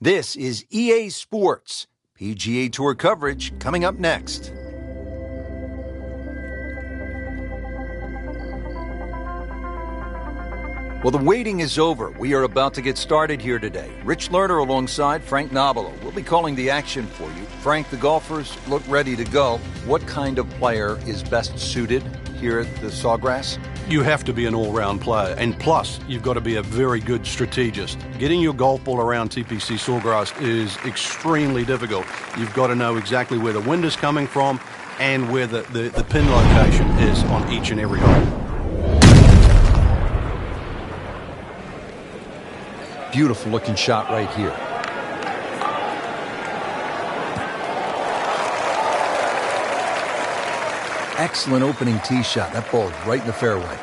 This is EA Sports. PGA Tour coverage coming up next. Well, the waiting is over. We are about to get started here today. Rich Lerner alongside Frank Nobilo. We'll be calling the action for you. Frank, the golfers look ready to go. What kind of player is best suited here at the Sawgrass? You have to be an all-round player, and plus, you've got to be a very good strategist. Getting your golf ball around TPC Sawgrass is extremely difficult. You've got to know exactly where the wind is coming from and where the pin location is on each and every hole. Beautiful looking shot right here. Excellent opening tee shot. That ball is right in the fairway.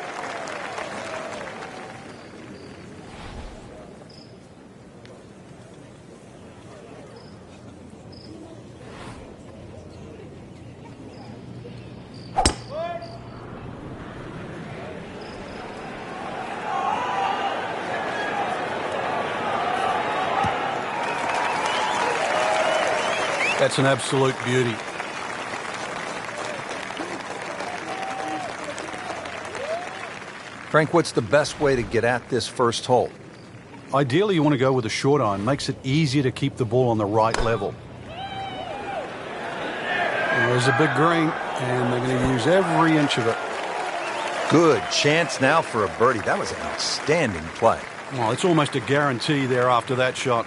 That's an absolute beauty. Frank, what's the best way to get at this first hole? Ideally, you want to go with a short iron. Makes it easier to keep the ball on the right level. There's a big green, and they're going to use every inch of it. Good chance now for a birdie. That was an outstanding play. Well, it's almost a guarantee there after that shot.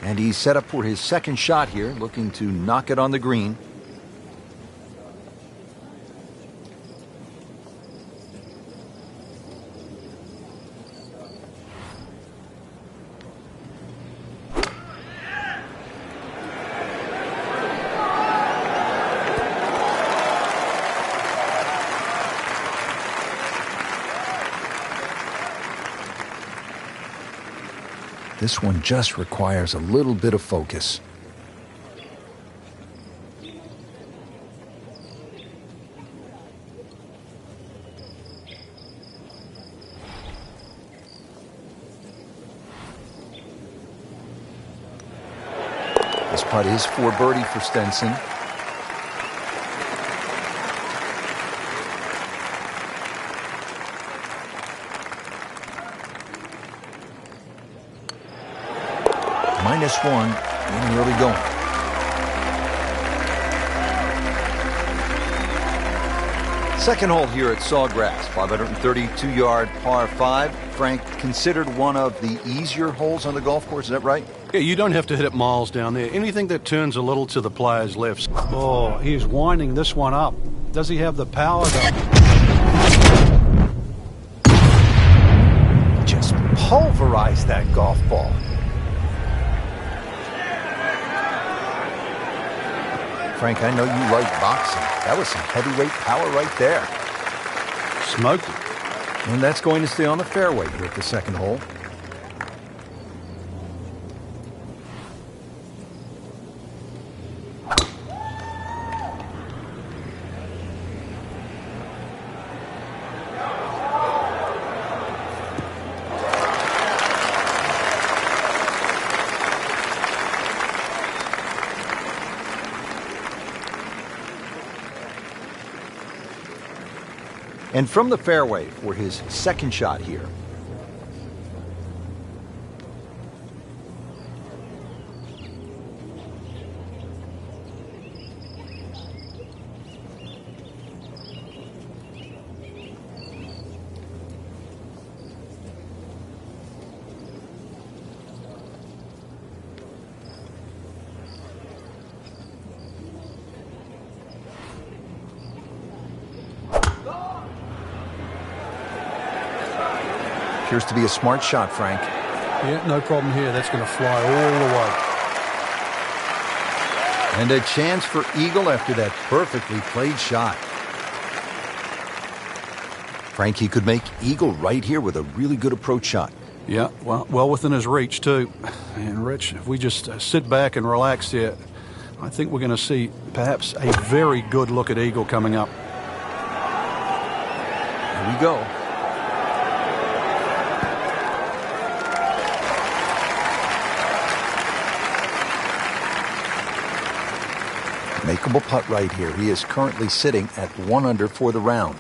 And he's set up for his second shot here, looking to knock it on the green. This one just requires a little bit of focus. This putt is for birdie for Stenson. -1 in the early going. Second hole here at Sawgrass, 532-yard par 5. Frank, considered one of the easier holes on the golf course, is that right? Yeah, you don't have to hit it miles down there. Anything that turns a little to the player's left. Oh, he's winding this one up. Does he have the power to... Just pulverized that golf ball. Frank, I know you like boxing. That was some heavyweight power right there. Smoked it. And that's going to stay on the fairway here at the second hole. And from the fairway for his second shot here. Appears to be a smart shot, Frank. Yeah, no problem here. That's going to fly all the way. And a chance for eagle after that perfectly played shot. Frank, he could make eagle right here with a really good approach shot. Yeah, well within his reach, too. And, Rich, if we just sit back and relax here, I think we're going to see perhaps a very good look at eagle coming up. Here we go. makeable putt right here. He is currently sitting at 1 under for the round.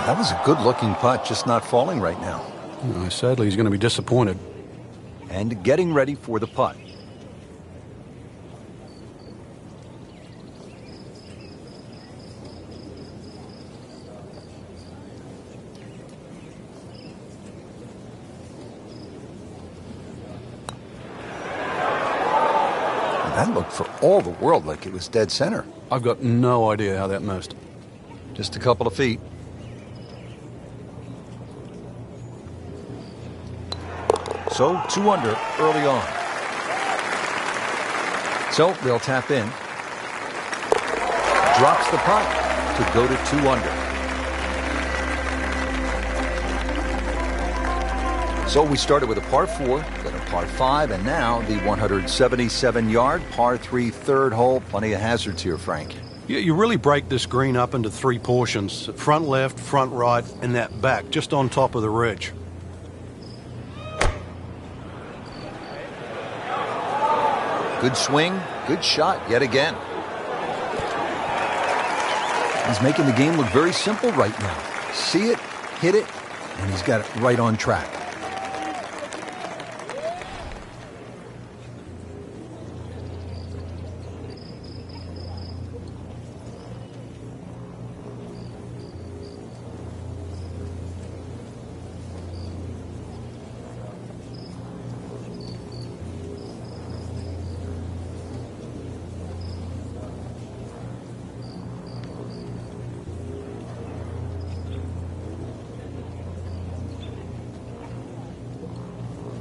That was a good-looking putt, just not falling right now. Sadly, he's going to be disappointed. And getting ready for the putt. That looked for all the world like it was dead center. I've got no idea how that missed. Just a couple of feet. So 2 under early on. So they'll tap in. Drops the putt to go to 2 under. So we started with a par 4, then a par 5, and now the 177-yard par 3 third hole. Plenty of hazards here, Frank. Yeah, you really break this green up into 3 portions. Front left, front right, and that back, just on top of the ridge. Good swing, good shot yet again. He's making the game look very simple right now. See it, hit it, and he's got it right on track.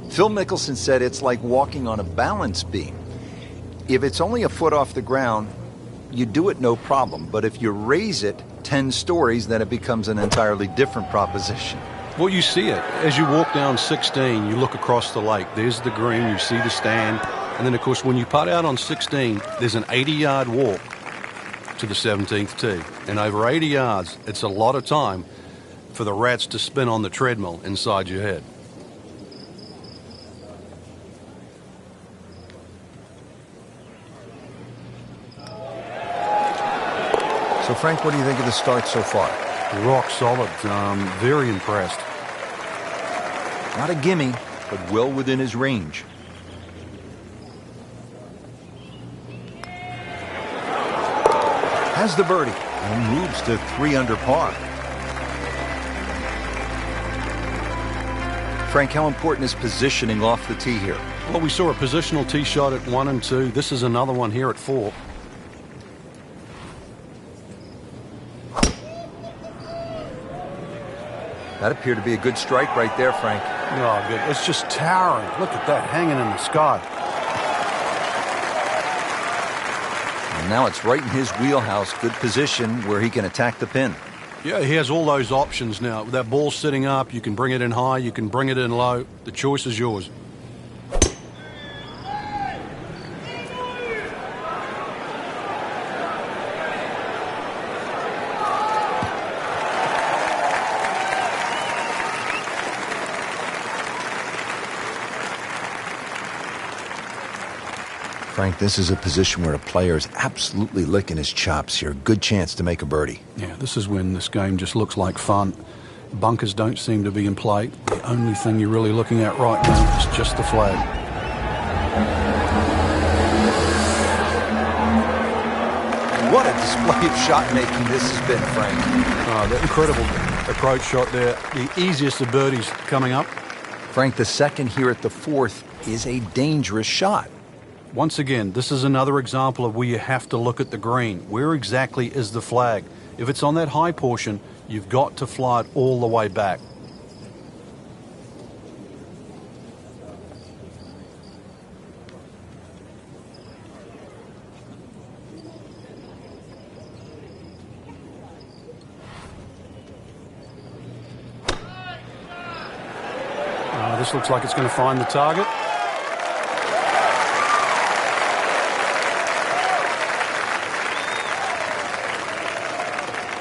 Phil Mickelson said it's like walking on a balance beam. If it's only a foot off the ground, you do it no problem. But if you raise it 10 stories, then it becomes an entirely different proposition. Well, you see it. As you walk down 16, you look across the lake. There's the green, you see the stand. And then, of course, when you putt out on 16, there's an 80-yard walk to the 17th tee. And over 80 yards, it's a lot of time for the rats to spin on the treadmill inside your head. So, Frank, what do you think of the start so far? Rock solid. Very impressed. Not a gimme, but well within his range. Has the birdie and moves to 3 under par. Frank, how important is positioning off the tee here? Well, we saw a positional tee shot at 1 and 2. This is another one here at 4. That appeared to be a good strike right there, Frank. Oh, good. It's just towering. Look at that hanging in the sky. And now it's right in his wheelhouse. Good position where he can attack the pin. Yeah, he has all those options now. With that ball sitting up, you can bring it in high, you can bring it in low. The choice is yours. Frank, this is a position where a player is absolutely licking his chops here. Good chance to make a birdie. Yeah, this is when this game just looks like fun. Bunkers don't seem to be in play. The only thing you're really looking at right now is just the flag. What a display of shot making this has been, Frank. Oh, the incredible approach shot there. The easiest of birdies coming up. Frank, the second here at the 4th is a dangerous shot. Once again, this is another example of where you have to look at the green. Where exactly is the flag? If it's on that high portion, you've got to fly it all the way back. This looks like it's going to find the target.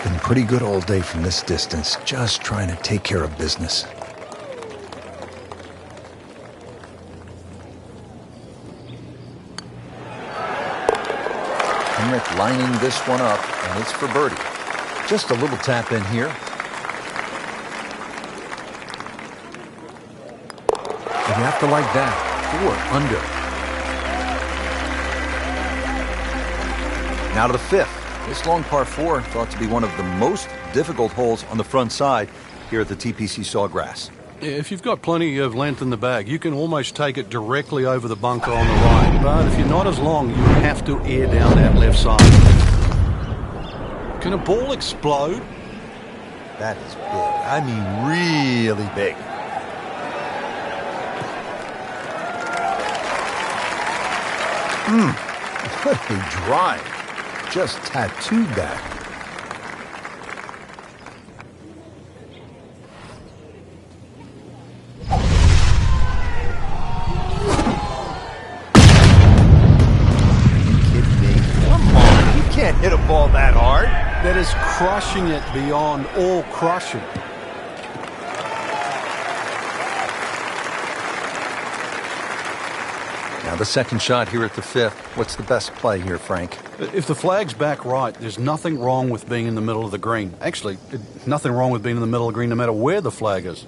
Been pretty good all day from this distance, just trying to take care of business. Henrik lining this one up, and it's for birdie. Just a little tap in here. And you have to like that. 4 under. Now to the 5th. This long par 4 thought to be one of the most difficult holes on the front side here at the TPC Sawgrass. If you've got plenty of length in the bag, you can almost take it directly over the bunker on the right. But if you're not as long, you have to air down that left side. Can a ball explode? That is big. I mean, really big. What a drive. Just tattooed that. Can't hit a ball that hard. That is crushing it beyond all crushing. Now the second shot here at the 5th. What's the best play here, Frank? If the flag's back right, there's nothing wrong with being in the middle of the green. Actually, nothing wrong with being in the middle of the green no matter where the flag is.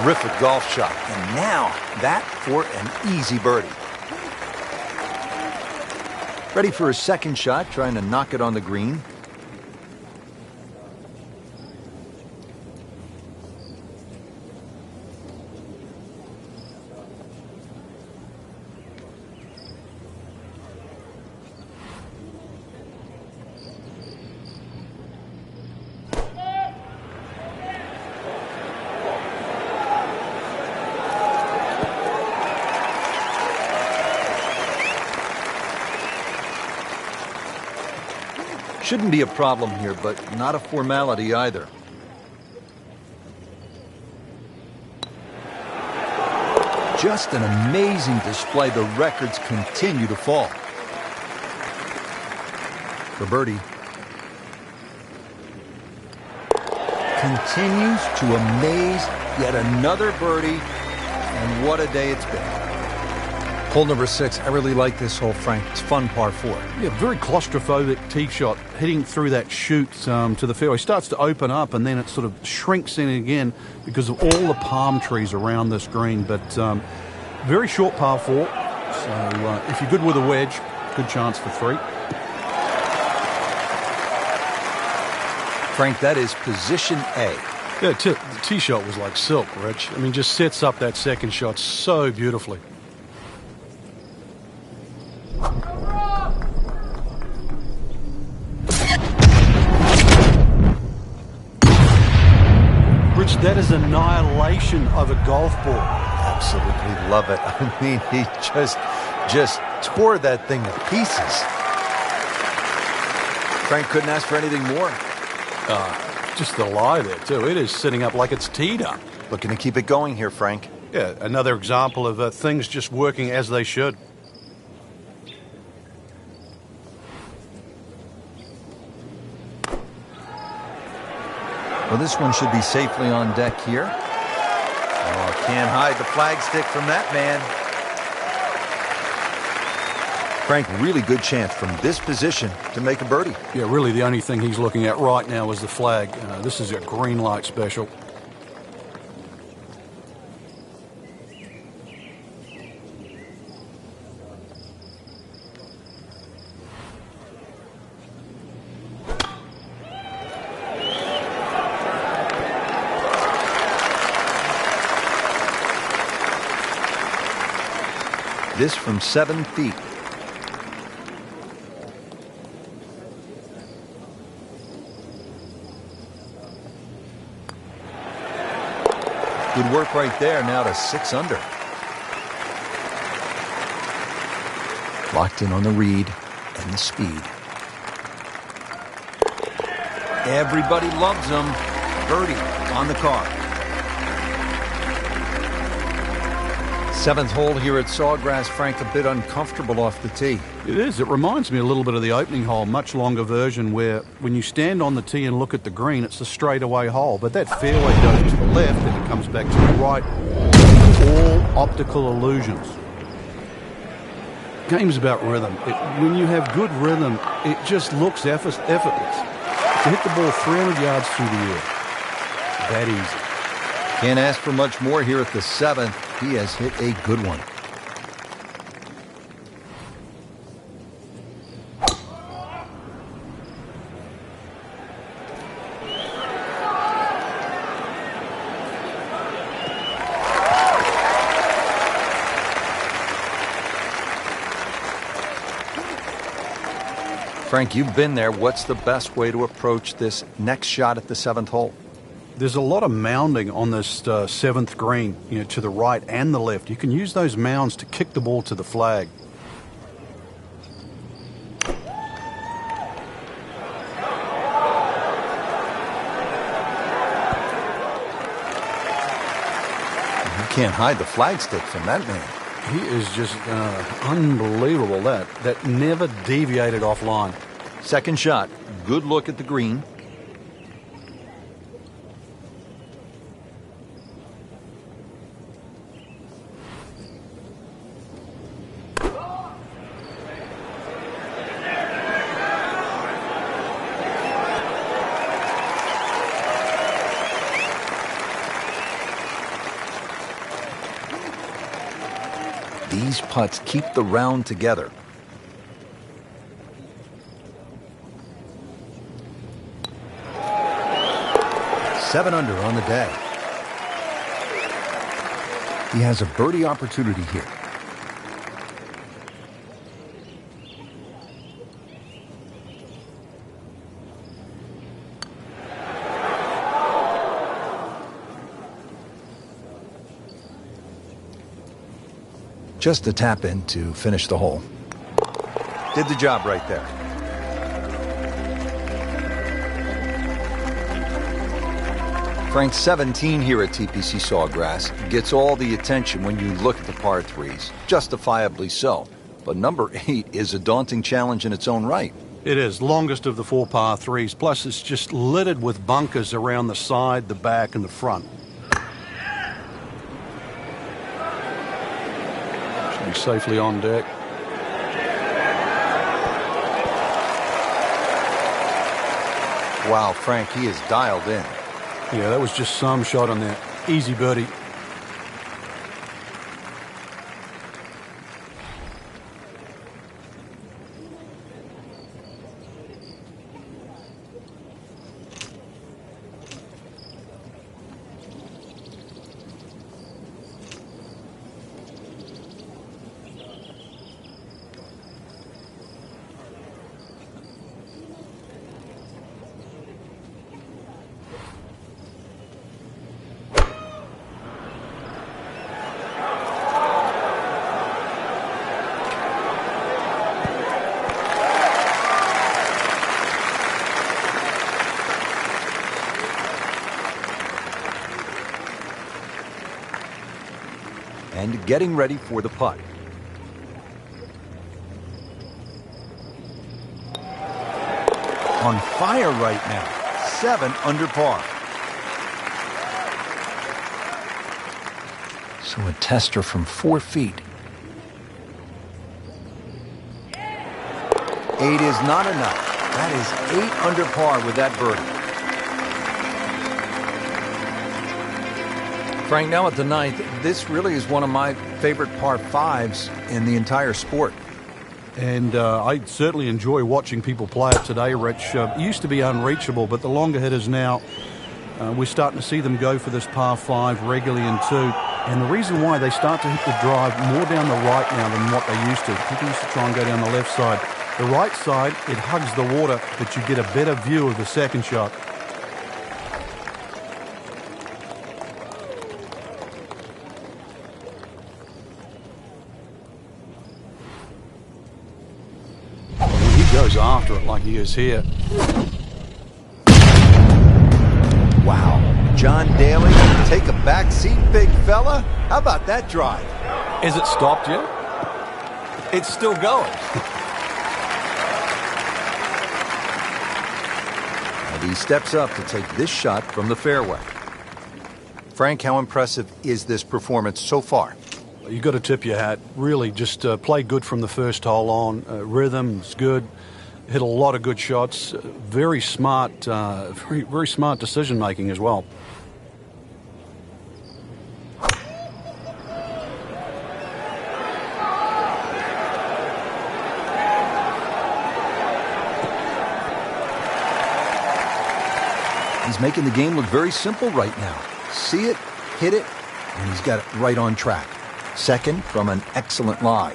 Terrific golf shot. And now that for an easy birdie. Ready for his second shot, trying to knock it on the green. Shouldn't be a problem here, but not a formality either. Just an amazing display. The records continue to fall. For birdie. Continues to amaze. Yet another birdie. And what a day it's been. Hole number 6. I really like this hole, Frank. It's fun par 4. Yeah, very claustrophobic tee shot, hitting through that chute to the fairway. Starts to open up, and then it sort of shrinks in again because of all the palm trees around this green. But very short par 4. So if you're good with a wedge, good chance for 3. Frank, that is position A. Yeah, the tee shot was like silk, Rich. I mean, just sets up that second shot so beautifully. That is annihilation of a golf ball. Absolutely love it. I mean, he just tore that thing to pieces. Frank couldn't ask for anything more. Just the lie there, too. It is sitting up like it's teed up. Looking to keep it going here, Frank. Yeah, another example of things just working as they should. Well, this one should be safely on deck here. Oh, can't hide the flagstick from that man. Frank, really good chance from this position to make a birdie. Yeah, really the only thing he's looking at right now is the flag. This is a green light special. This from 7 feet. Good work right there, now to 6 under. Locked in on the read and the speed. Everybody loves him. Birdie on the card. 7th hole here at Sawgrass. Frank, a bit uncomfortable off the tee. It is. It reminds me a little bit of the opening hole, much longer version, where when you stand on the tee and look at the green, it's a straightaway hole. But that fairway goes to the left and it comes back to the right. All optical illusions. Game's about rhythm. When you have good rhythm, it just looks effortless. To hit the ball 300 yards through the air, that easy. Can't ask for much more here at the 7th. He has hit a good one. Frank, you've been there. What's the best way to approach this next shot at the 7th hole? There's a lot of mounding on this 7th green, to the right and the left. You can use those mounds to kick the ball to the flag. You can't hide the flagstick from that man. He is just unbelievable. That never deviated off line. Second shot. Good look at the green. These putts keep the round together. Seven under on the day. He has a birdie opportunity here. Just a tap in to finish the hole. Did the job right there. Frank, 17 here at TPC Sawgrass gets all the attention when you look at the par threes, justifiably so. But number 8 is a daunting challenge in its own right. It is, longest of the 4 par threes, plus it's just littered with bunkers around the side, the back, and the front. Should be safely on deck. Wow, Frank, he is dialed in. Yeah, that was just some shot on that. Easy birdie. And getting ready for the putt. On fire right now. 7 under par. So a tester from 4 feet. 8 is not enough. That is 8 under par with that birdie. Frank, now at the 9th, this really is one of my favorite par 5s in the entire sport. And I certainly enjoy watching people play it today, Rich. It used to be unreachable, but the longer hitters now, we're starting to see them go for this par 5 regularly in 2. And the reason why they start to hit the drive more down the right now than what they used to. People used to try and go down the left side. The right side, it hugs the water, but you get a better view of the second shot. after it like he is here. Wow. John Daly, take a back seat, big fella. How about that drive? Is it stopped yet? It's still going. And he steps up to take this shot from the fairway. Frank, how impressive is this performance so far? You got to tip your hat. Really, just play good from the first hole on. Rhythm's good. Hit a lot of good shots. Very smart, very smart decision making as well. He's making the game look very simple right now. See it, hit it, and he's got it right on track. Second from an excellent lie.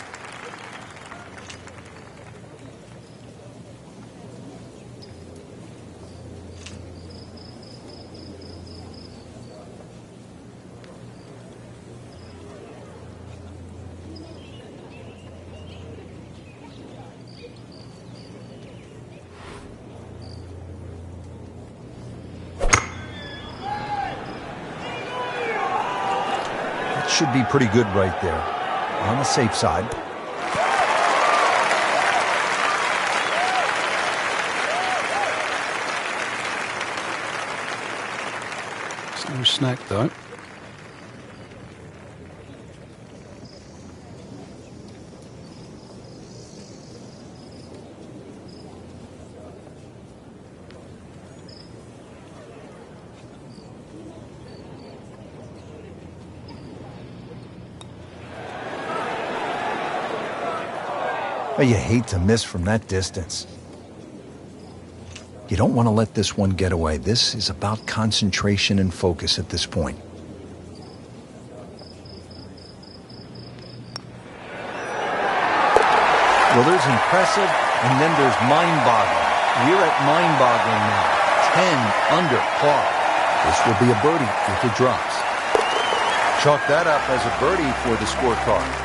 Should be pretty good right there. On the safe side. It's no snack though. Oh, you hate to miss from that distance. You don't want to let this one get away. This is about concentration and focus at this point. Well, there's impressive, and then there's mind-boggling. We're at mind-boggling now. 10 under par. This will be a birdie if it drops. Chalk that up as a birdie for the scorecard.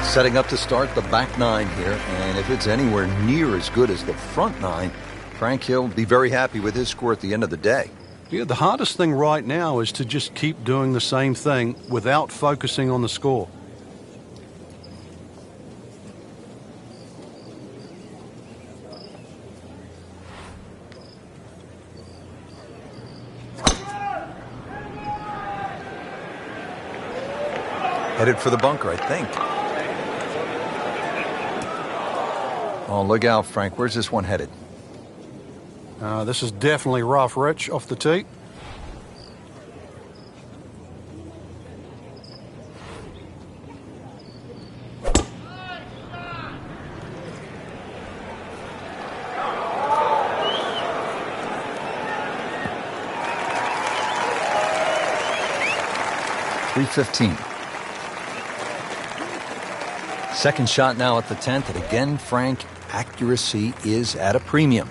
Setting up to start the back nine here, and if it's anywhere near as good as the front nine, Frank Hill will be very happy with his score at the end of the day. Yeah, the hardest thing right now is to just keep doing the same thing without focusing on the score. Headed for the bunker, I think. Oh, look out, Frank. Where's this one headed? This is definitely rough, Rich, off the tee. .315. Second shot now at the 10th, and again, Frank, accuracy is at a premium.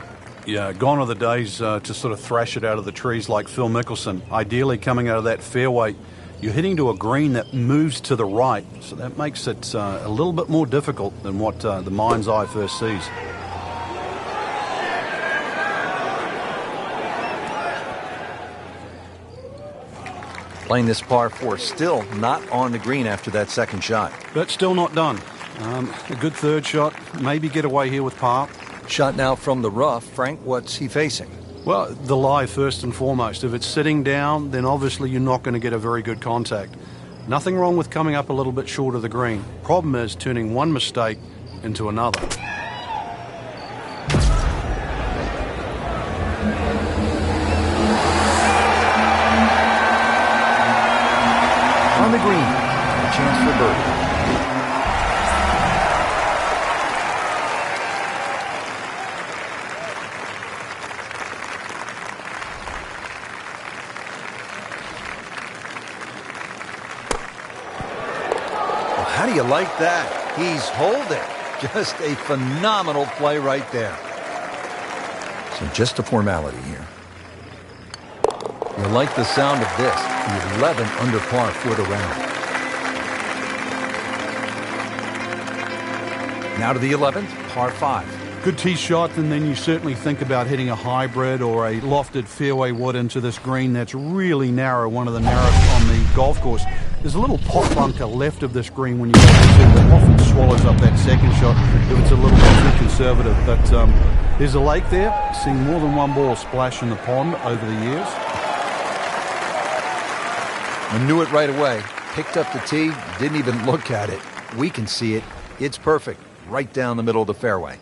Yeah, gone are the days to sort of thrash it out of the trees like Phil Mickelson. Ideally, coming out of that fairway, you're hitting to a green that moves to the right, so that makes it a little bit more difficult than what the mind's eye first sees. Playing this par 4, still not on the green after that second shot. But still not done. A good third shot, maybe get away here with par. Shot now from the rough. Frank, what's he facing? Well, the lie first and foremost. If it's sitting down, then obviously you're not going to get a very good contact. Nothing wrong with coming up a little bit short of the green. Problem is turning one mistake into another. On the green, a chance for birdie. How do you like that? He's holding. Just a phenomenal play right there. So just a formality here. You like the sound of this. The 11 under par for the round. Now to the 11th, par 5. Good tee shot, and then you certainly think about hitting a hybrid or a lofted fairway wood into this green that's really narrow, one of the narrowest on the golf course. There's a little pot bunker left of this green when you go to it that often swallows up that second shot if it's a little bit too conservative. But there's a lake there. Seen more than one ball splash in the pond over the years. I knew it right away. Picked up the tee, didn't even look at it. We can see it. It's perfect, right down the middle of the fairway.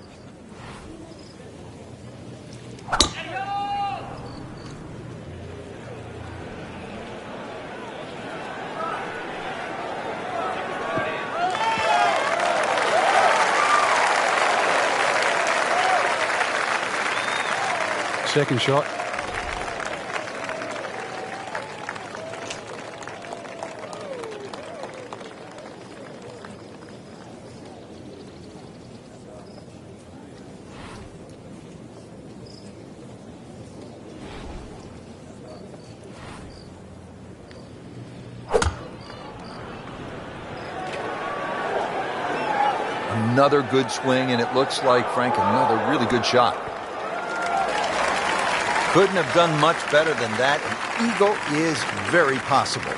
Second shot. Another good swing, and it looks like, Frank, another really good shot. Couldn't have done much better than that. An eagle is very possible.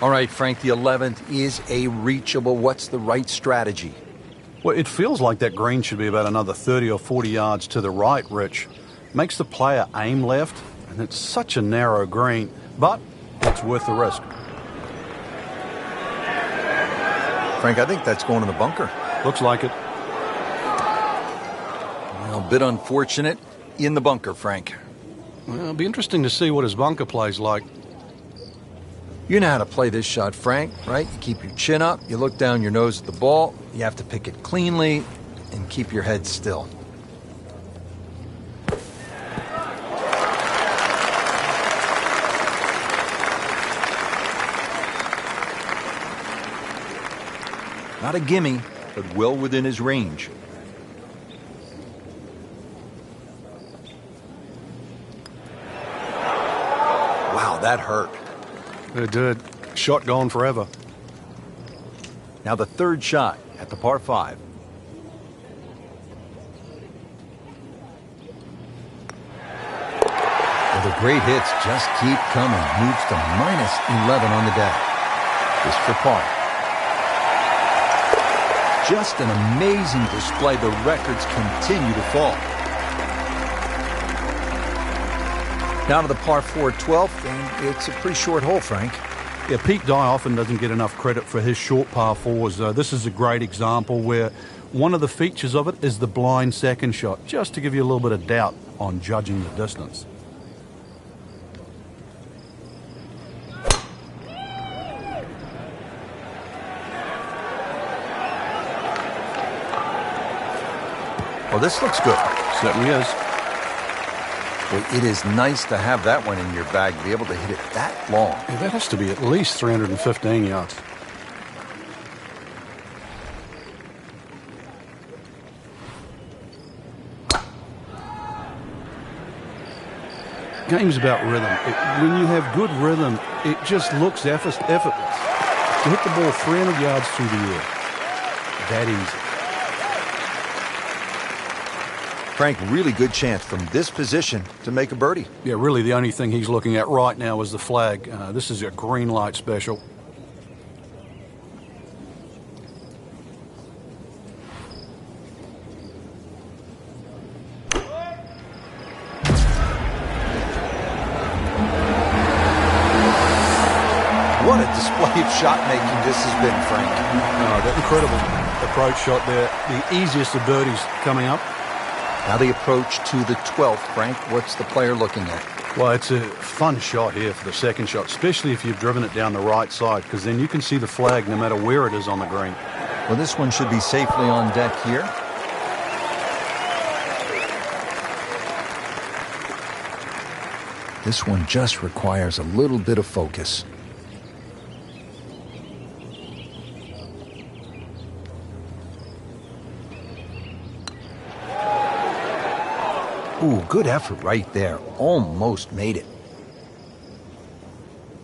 All right, Frank, the 11th is a reachable. What's the right strategy? Well, it feels like that green should be about another 30 or 40 yards to the right, Rich. Makes the player aim left, and it's such a narrow green, but it's worth the risk. Frank, I think that's going in the bunker. Looks like it. Well, a bit unfortunate in the bunker, Frank. Well, it'll be interesting to see what his bunker play's like. You know how to play this shot, Frank, right? You keep your chin up, you look down your nose at the ball, you have to pick it cleanly, and keep your head still. Not a gimme, but well within his range. Wow, that hurt. It did. Shot gone forever. Now the third shot at the par 5. Well, the great hits just keep coming. Moves to -11 on the day. Just for par. Just an amazing display. The records continue to fall. Now to the par 4 12th, and it's a pretty short hole, Frank. Yeah, Pete Dye often doesn't get enough credit for his short par 4s. This is a great example where one of the features of it is the blind second shot, just to give you a little bit of doubt on judging the distance. Well, this looks good. Certainly is. Well, it is nice to have that one in your bag, to be able to hit it that long. Yeah, that has to be at least 315 yards. Game's about rhythm. When you have good rhythm, it just looks effortless. To hit the ball 300 yards through the air, that easy. Frank, really good chance from this position to make a birdie. Yeah, really the only thing he's looking at right now is the flag. This is a green light special. What a display of shot making this has been, Frank. Oh, that incredible approach shot there. The easiest of birdies coming up. Now the approach to the 12th, Frank. What's the player looking at? Well, it's a fun shot here for the second shot, especially if you've driven it down the right side, because then you can see the flag no matter where it is on the green. Well, this one should be safely on deck here. This one just requires a little bit of focus. Ooh, good effort right there. Almost made it.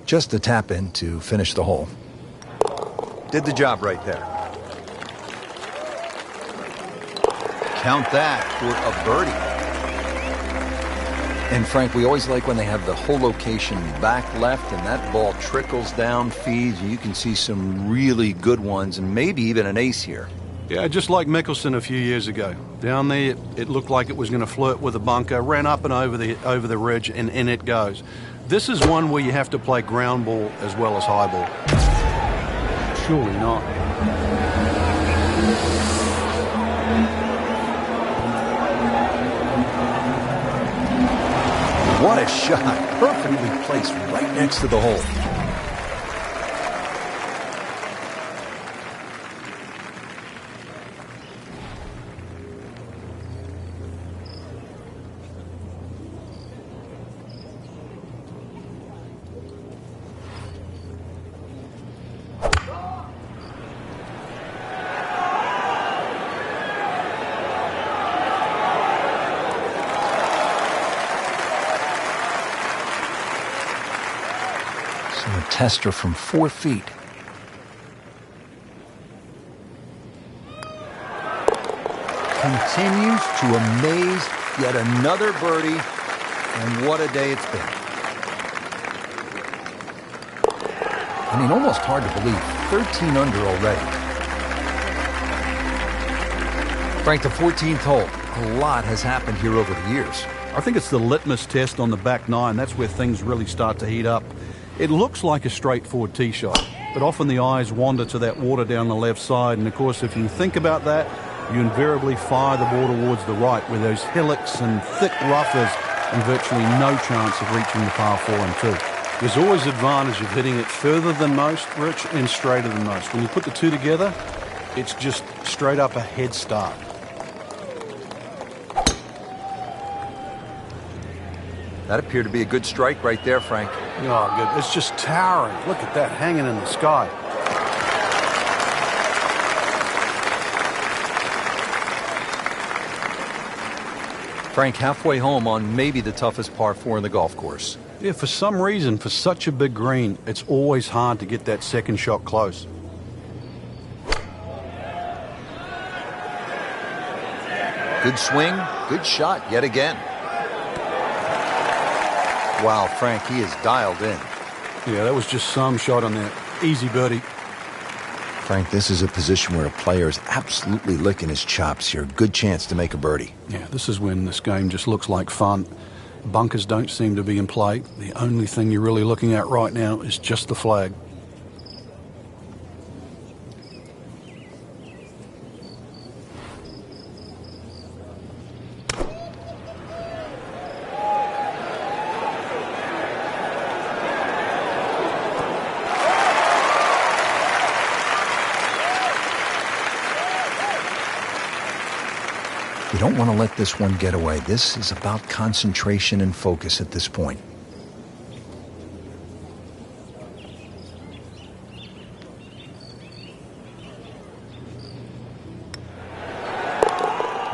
Just a tap in to finish the hole. Did the job right there. count that for a birdie. And Frank, we always like when they have the hole location back left and that ball trickles down, feeds, and you can see some really good ones and maybe even an ace here. Yeah, just like Mickelson a few years ago. Down there, it looked like it was going to flirt with the bunker, ran up and over the ridge, and in it goes. This is one where you have to play ground ball as well as high ball. Surely not. What a shot. Perfectly placed right next to the hole. A tester from 4 feet. Continues to amaze. Yet another birdie. And what a day it's been. I mean, almost hard to believe. 13 under already. Frank, the 14th hole. A lot has happened here over the years. I think it's the litmus test on the back nine. That's where things really start to heat up. It looks like a straightforward tee shot, but often the eyes wander to that water down the left side, and of course if you think about that, you invariably fire the ball towards the right where those hillocks and thick roughers and virtually no chance of reaching the par 4 and 2. There's always advantage of hitting it further than most, Rich, and straighter than most. When you put the two together, it's just straight up a head start. That appeared to be a good strike right there, Frank. Oh, good. It's just towering. Look at that hanging in the sky. Frank, halfway home on maybe the toughest par 4 in the golf course. Yeah, for some reason, for such a big green, it's always hard to get that second shot close. Good swing, good shot yet again. Wow, Frank, he is dialed in. Yeah, that was just some shot on that. Easy birdie. Frank, this is a position where a player is absolutely licking his chops here. Good chance to make a birdie. Yeah, this is when this game just looks like fun. Bunkers don't seem to be in play. The only thing you're really looking at right now is just the flag. You don't want to let this one get away. This is about concentration and focus at this point.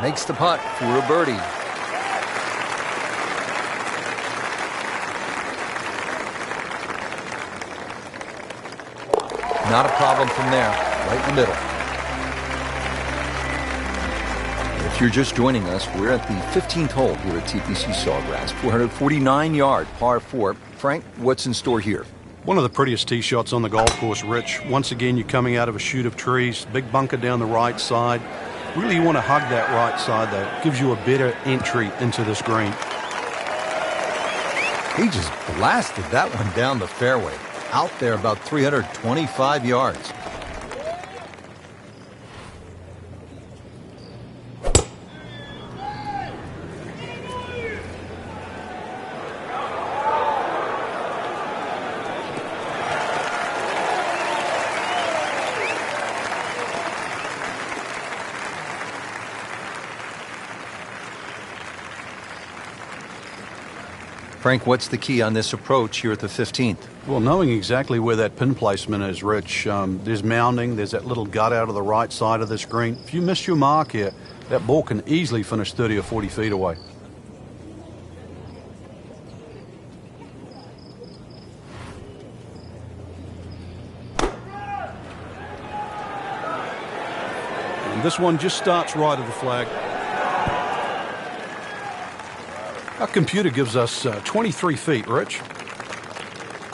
Makes the putt for a birdie. Not a problem from there, right in the middle. If you're just joining us, we're at the 15th hole here at TPC Sawgrass, 449-yard par 4. Frank, what's in store here? One of the prettiest tee shots on the golf course, Rich. Once again, you're coming out of a chute of trees, big bunker down the right side. Really, you want to hug that right side, though. It gives you a better entry into this green. He just blasted that one down the fairway. Out there about 325 yards. Frank, what's the key on this approach here at the 15th? Well, knowing exactly where that pin placement is, Rich, there's mounding, there's that little gut out of the right side of this green. If you miss your mark here, that ball can easily finish 30 or 40 feet away. And this one just starts right of the flag. Our computer gives us 23 feet, Rich.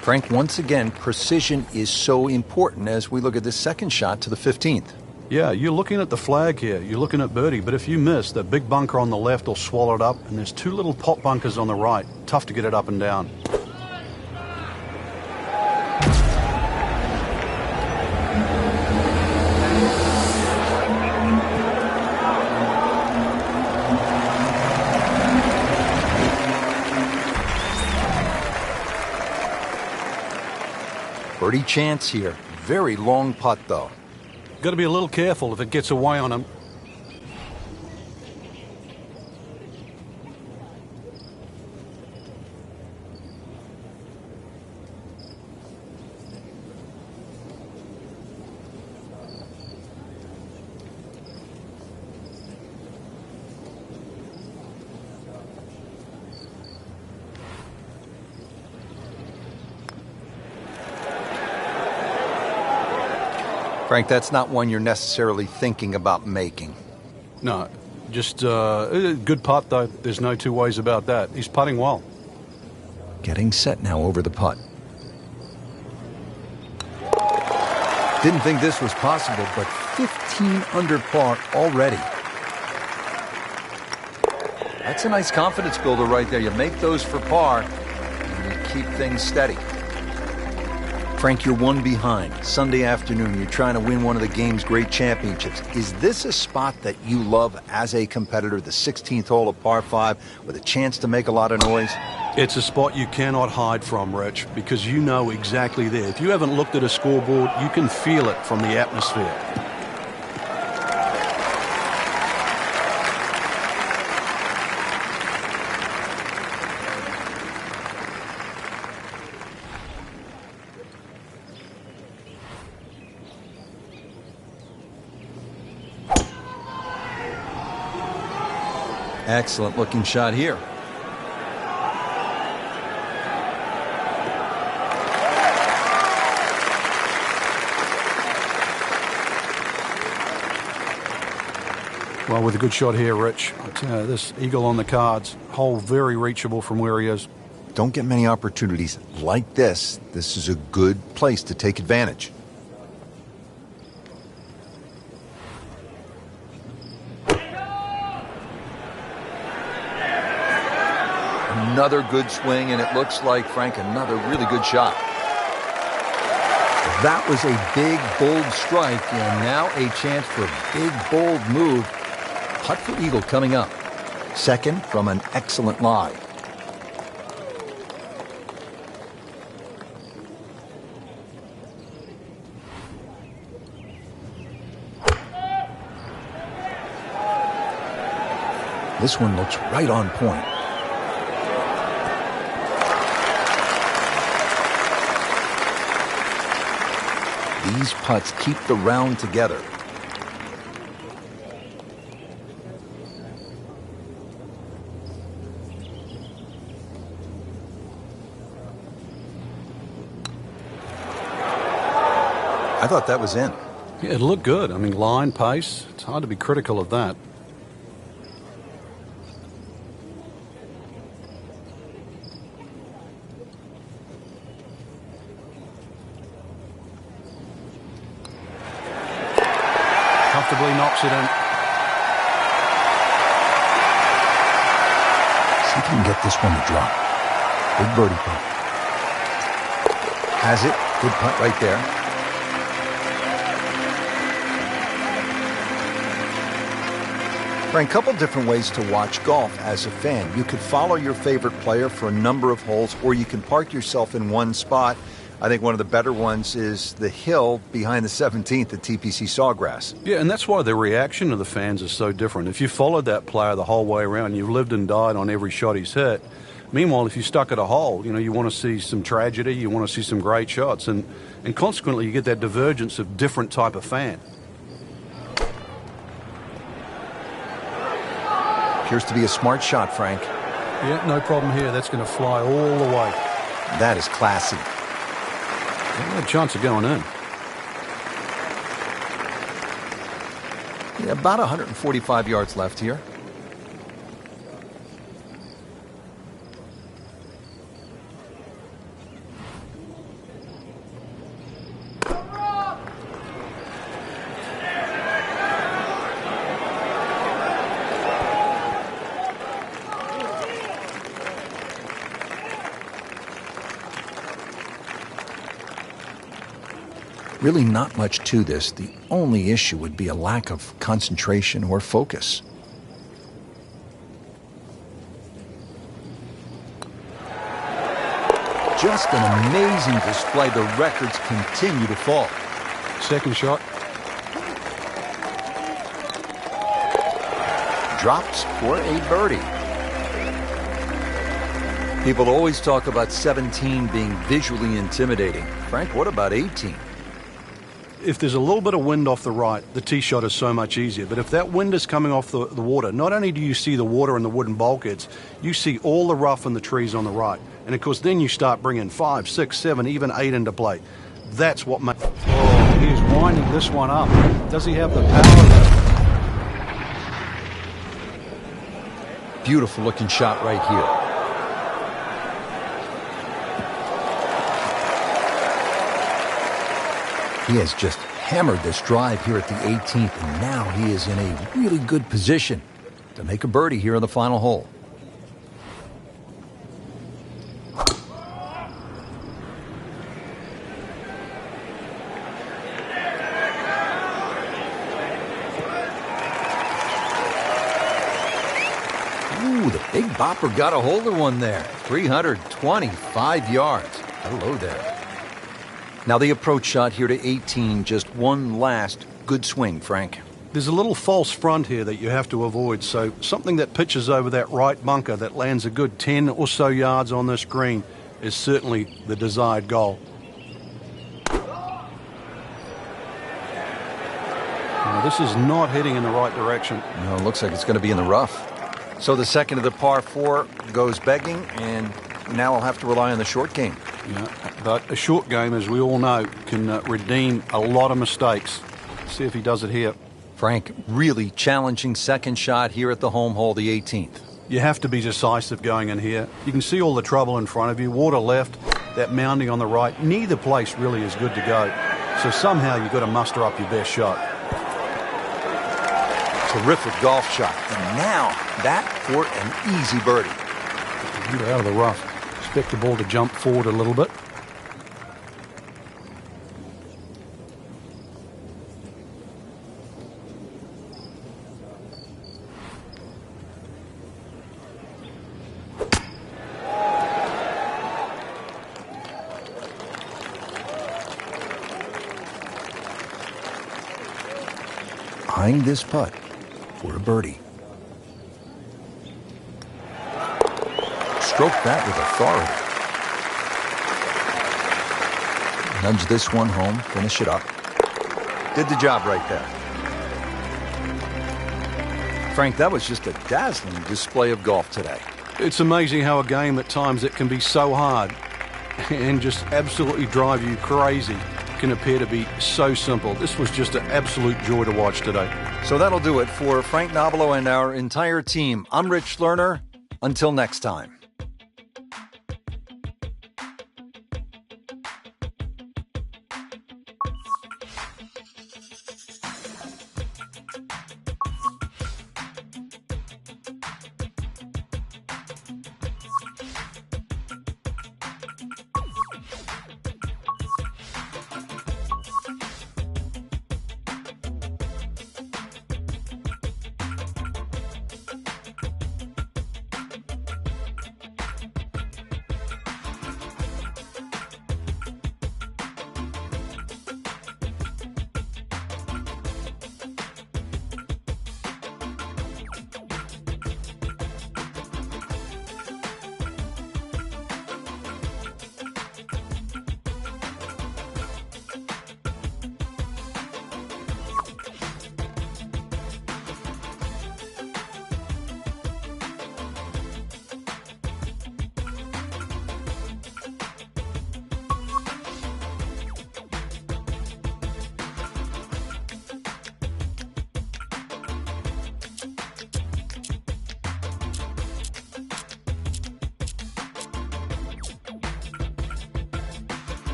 Frank, once again, precision is so important as we look at this second shot to the 15th. Yeah, you're looking at the flag here. You're looking at birdie, but if you miss, that big bunker on the left will swallow it up, and there's two little pot bunkers on the right. Tough to get it up and down. Birdie chance here. Very long putt, though. Got to be a little careful if it gets away on him. Frank, that's not one you're necessarily thinking about making. No, just good putt, though. There's no two ways about that. He's putting well. Getting set now over the putt. Didn't think this was possible, but 15 under par already. That's a nice confidence builder right there. You make those for par, and you keep things steady. Frank, you're one behind. Sunday afternoon, you're trying to win one of the game's great championships. Is this a spot that you love as a competitor, the 16th hole of par 5, with a chance to make a lot of noise? It's a spot you cannot hide from, Rich, because you know exactly there. If you haven't looked at a scoreboard, you can feel it from the atmosphere. Excellent looking shot here. Well, with a good shot here, Rich. This eagle on the cards, hole very reachable from where he is. Don't get many opportunities like this. This is a good place to take advantage. Another good swing, and it looks like, Frank, another really good shot. That was a big, bold strike, and now a chance for a big, bold move. Putt for eagle coming up. Second from an excellent lie. This one looks right on point. These putts keep the round together. I thought that was in. Yeah, it looked good. I mean, line, pace, it's hard to be critical of that. Comfortably knocks it in. See if you can get this one to drop. Big birdie putt. Has it. Good putt right there. Frank, a couple different ways to watch golf as a fan. You could follow your favorite player for a number of holes, or you can park yourself in one spot. I think one of the better ones is the hill behind the 17th at TPC Sawgrass. Yeah, and that's why the reaction of the fans is so different. If you followed that player the whole way around, you've lived and died on every shot he's hit. Meanwhile, if you stuck at a hole, you want to see some tragedy, you want to see some great shots, and consequently you get that divergence of different type of fan. Appears to be a smart shot, Frank. Yeah, no problem here. That's going to fly all the way. That is classy. No chance of going in. Yeah, about 145 yards left here. Really not much to this. The only issue would be a lack of concentration or focus. Just an amazing display. The records continue to fall. Second shot. Drops for a birdie. People always talk about 17 being visually intimidating. Frank, what about 18? If there's a little bit of wind off the right, the tee shot is so much easier. But if that wind is coming off the water, not only do you see the water and the wooden bulkheads, you see all the rough and the trees on the right. And of course, then you start bringing 5, 6, 7, even 8 into play. That's what makes... Oh, he's winding this one up. Does he have the power? Beautiful looking shot right here. He has just hammered this drive here at the 18th, and now he is in a really good position to make a birdie here in the final hole. Ooh, the big bopper got a holder one there. 325 yards. Hello there. Now the approach shot here to 18, just one last good swing, Frank. There's a little false front here that you have to avoid, so something that pitches over that right bunker that lands a good 10 or so yards on this green is certainly the desired goal. Now, this is not heading in the right direction. No, it looks like it's going to be in the rough. So the second of the par 4 goes begging, and now I'll have to rely on the short game. Yeah, but a short game, as we all know, can redeem a lot of mistakes. See if he does it here. Frank, really challenging second shot here at the home hole, the 18th. You have to be decisive going in here. You can see all the trouble in front of you. Water left, that mounding on the right. Neither place really is good to go. So somehow you've got to muster up your best shot. Terrific golf shot. And now that for an easy birdie. Get out of the rough. Expect the ball to jump forward a little bit. Eyeing this putt for a birdie. Stroke that with authority. Nudge this one home, finish it up. Did the job right there. Frank, that was just a dazzling display of golf today. It's amazing how a game at times that can be so hard and just absolutely drive you crazy can appear to be so simple. This was just an absolute joy to watch today. So that'll do it for Frank Nobilo and our entire team. I'm Rich Lerner. Until next time.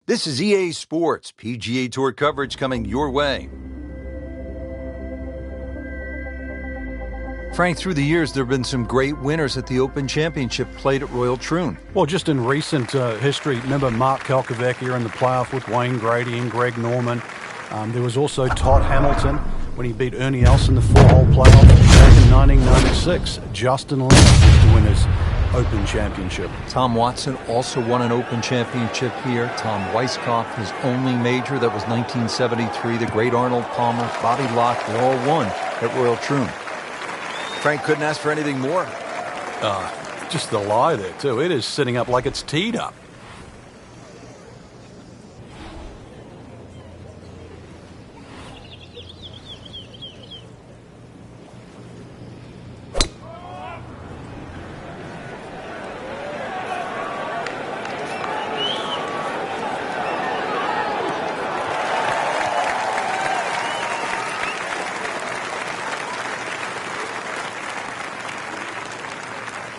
This is EA Sports, PGA Tour coverage coming your way. Frank, through the years, there have been some great winners at the Open Championship played at Royal Troon. Well, just in recent history, remember Mark Kalkovecchia in the playoff with Wayne Grady and Greg Norman. There was also Todd Hamilton when he beat Ernie Els in the 4-hole playoff back in 1996. Justin Leonard was to win his Open Championship. Tom Watson also won an Open Championship here. Tom Weiskopf, his only major, that was 1973. The great Arnold Palmer, Bobby Locke, they all won at Royal Troon. Frank couldn't ask for anything more. Just the lie there, too. It is sitting up like it's teed up.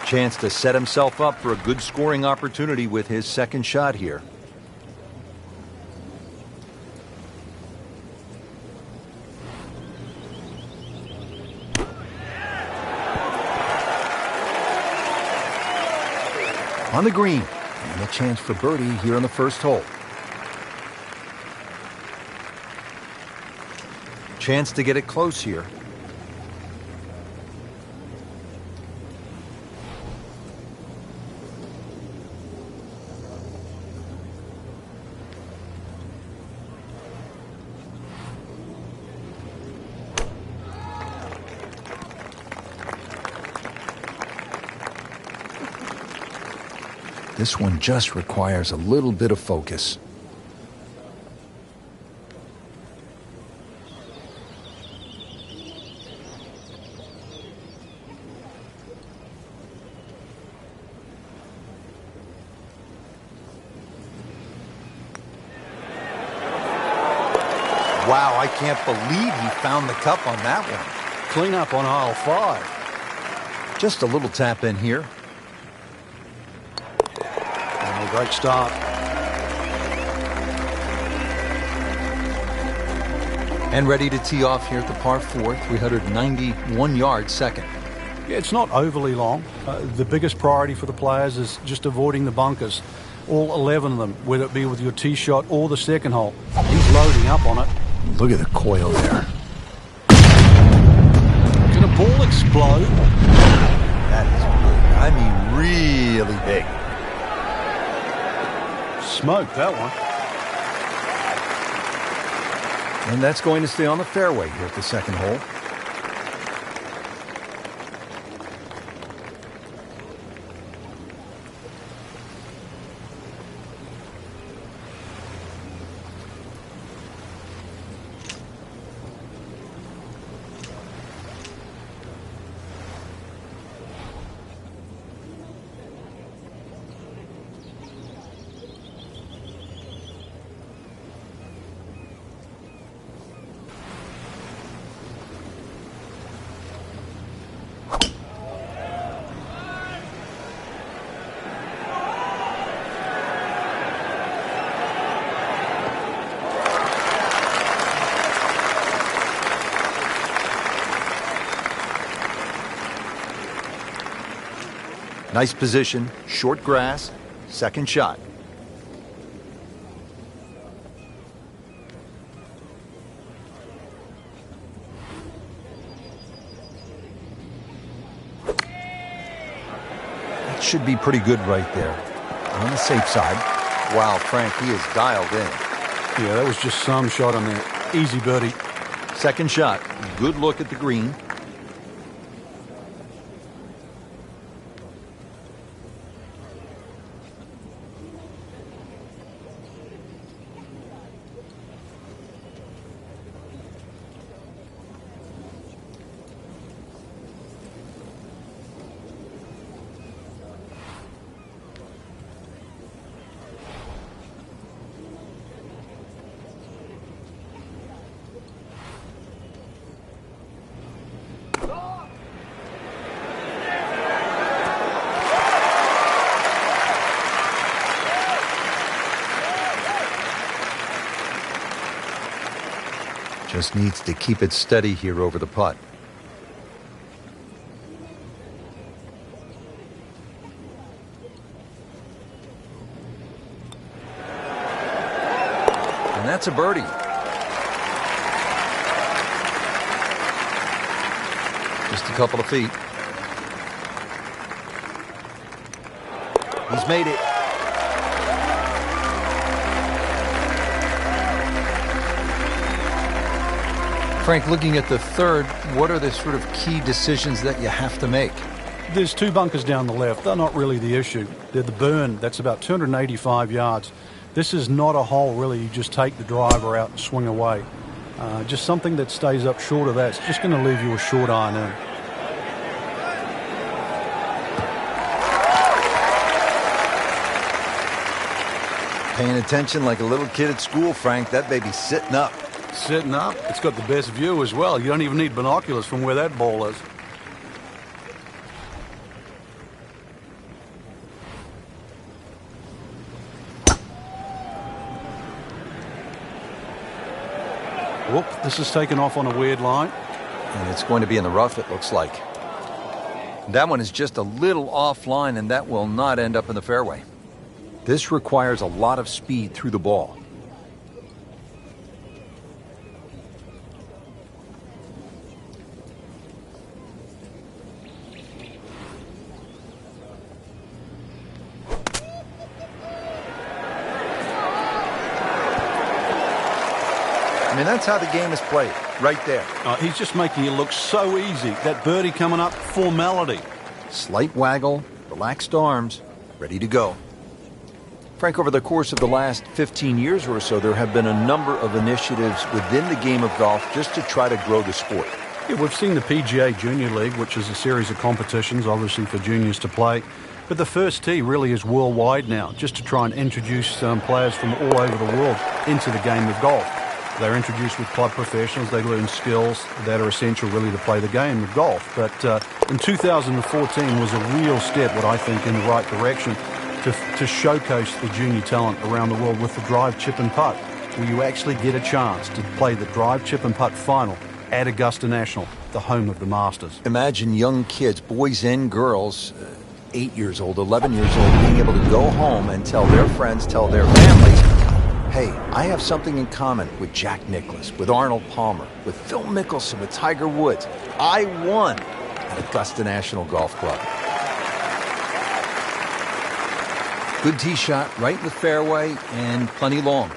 Chance to set himself up for a good scoring opportunity with his second shot here. On the green, and a chance for birdie here on the first hole. Chance to get it close here. This one just requires a little bit of focus. Wow, I can't believe he found the cup on that one. Clean up on aisle 5. Just a little tap in here. Great start. And ready to tee off here at the par 4, 391 yards second. Yeah, it's not overly long. The biggest priority for the players is just avoiding the bunkers. All 11 of them, whether it be with your tee shot or the second hole. He's loading up on it. Look at the coil there. Can a ball explode? That is big. I mean, really big. Smoked that one. And that's going to stay on the fairway here at the second hole. Nice position, short grass, second shot. That should be pretty good right there. On the safe side. Wow, Frank, he is dialed in. Yeah, that was just some shot on there. Easy birdie. Second shot, good look at the green. Just needs to keep it steady here over the putt. And that's a birdie. Just a couple of feet. He's made it. Frank, looking at the third, what are the sort of key decisions that you have to make? There's two bunkers down the left. They're not really the issue. They're the burn. That's about 285 yards. This is not a hole, really. You just take the driver out and swing away. Just something that stays up short of that. It's just going to leave you a short iron in. Paying attention like a little kid at school, Frank. That baby's sitting up. Sitting up. It's got the best view as well. You don't even need binoculars from where that ball is. Whoop, this is taken off on a weird line. And it's going to be in the rough, it looks like. That one is just a little offline, and that will not end up in the fairway. This requires a lot of speed through the ball. I mean, that's how the game is played, right there. He's just making it look so easy. That birdie coming up, formality. Slight waggle, relaxed arms, ready to go. Frank, over the course of the last 15 years or so, there have been a number of initiatives within the game of golf just to try to grow the sport. Yeah, we've seen the PGA Junior League, which is a series of competitions, obviously, for juniors to play. But the first tee really is worldwide now, just to try and introduce players from all over the world into the game of golf. They're introduced with club professionals. They learn skills that are essential really to play the game of golf. But in 2014 was a real step, what I think, in the right direction to showcase the junior talent around the world with the drive, chip and putt, where you actually get a chance to play the drive, chip and putt final at Augusta National, the home of the Masters. Imagine young kids, boys and girls, 8 years old, 11 years old, being able to go home and tell their friends, tell their families, hey, I have something in common with Jack Nicklaus, with Arnold Palmer, with Phil Mickelson, with Tiger Woods. I won at Augusta National Golf Club. Good tee shot, right in the fairway, and plenty long.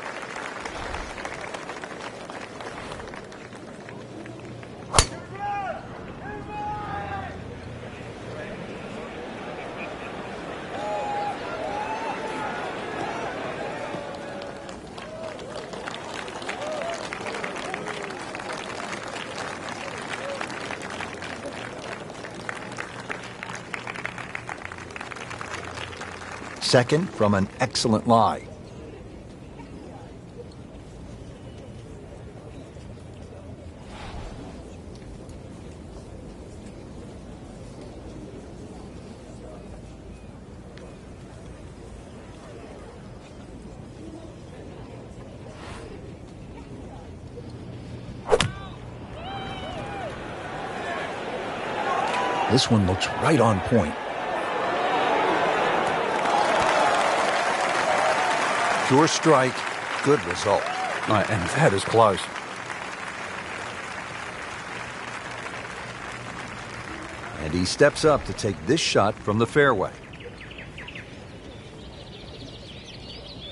Second from an excellent lie. This one looks right on point. Pure strike, good result. Right, and that is close. And he steps up to take this shot from the fairway.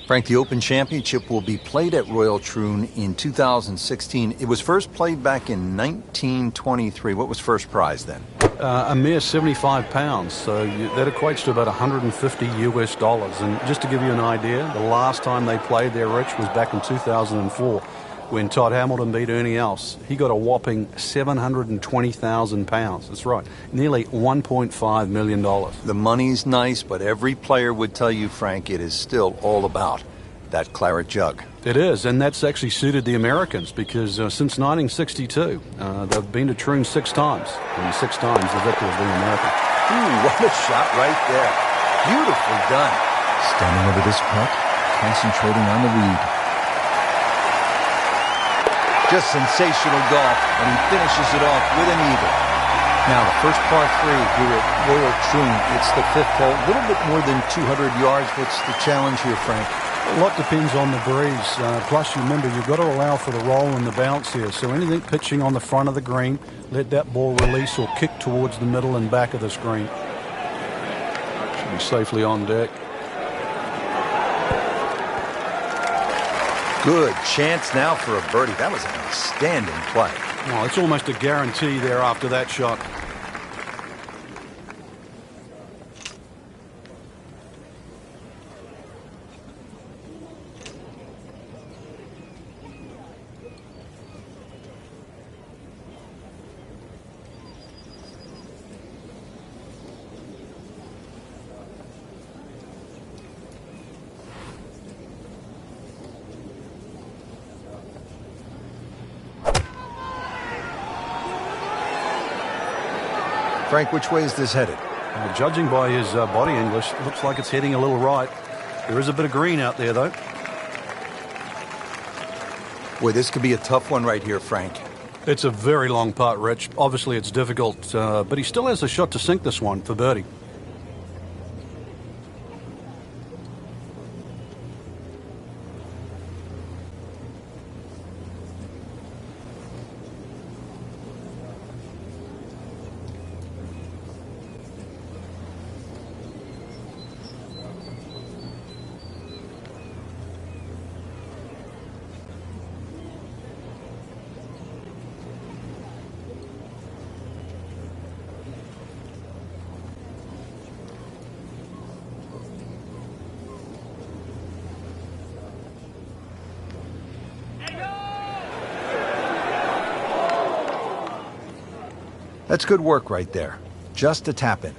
Frank, the Open Championship will be played at Royal Troon in 2016. It was first played back in 1923. What was first prize then? A mere 75 pounds, so that equates to about 150 US dollars. And just to give you an idea, the last time they played there, Rich, was back in 2004 when Todd Hamilton beat Ernie Els. He got a whopping 720,000 pounds. That's right, nearly $1.5 million. The money's nice, but every player would tell you, Frank, it is still all about that claret jug. It is, and that's actually suited the Americans because since 1962, they've been to Troon 6 times, and 6 times the victor has been American. Ooh, what a shot right there. Beautifully done. Standing over this putt, concentrating on the read. Just sensational golf, and he finishes it off with an eagle. Now, the first par 3 here at Royal Troon. It's the 5th hole, a little bit more than 200 yards. What's the challenge here, Frank? A lot depends on the breeze. Plus, you remember, you've got to allow for the roll and the bounce here. So anything pitching on the front of the green, let that ball release or kick towards the middle and back of the screen. Should be safely on deck. Good chance now for a birdie. That was an outstanding play. Well, it's almost a guarantee there after that shot. Frank, which way is this headed? Judging by his body English, it looks like it's heading a little right. There is a bit of green out there, though. Boy, this could be a tough one right here, Frank. It's a very long putt, Rich. Obviously, it's difficult, but he still has a shot to sink this one for birdie. That's good work right there. Just a tap in.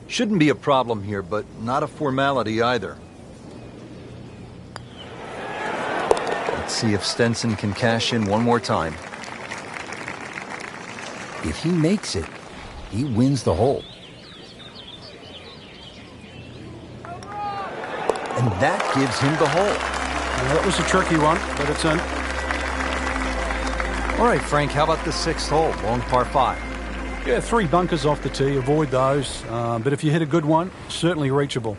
Shouldn't be a problem here, but not a formality either. Let's see if Stenson can cash in one more time. If he makes it, he wins the hole. And that gives him the hole. Yeah, that was a tricky one, but it's in. All right, Frank, how about the 6th hole, long par 5? Yeah, 3 bunkers off the tee. Avoid those. But if you hit a good one, certainly reachable.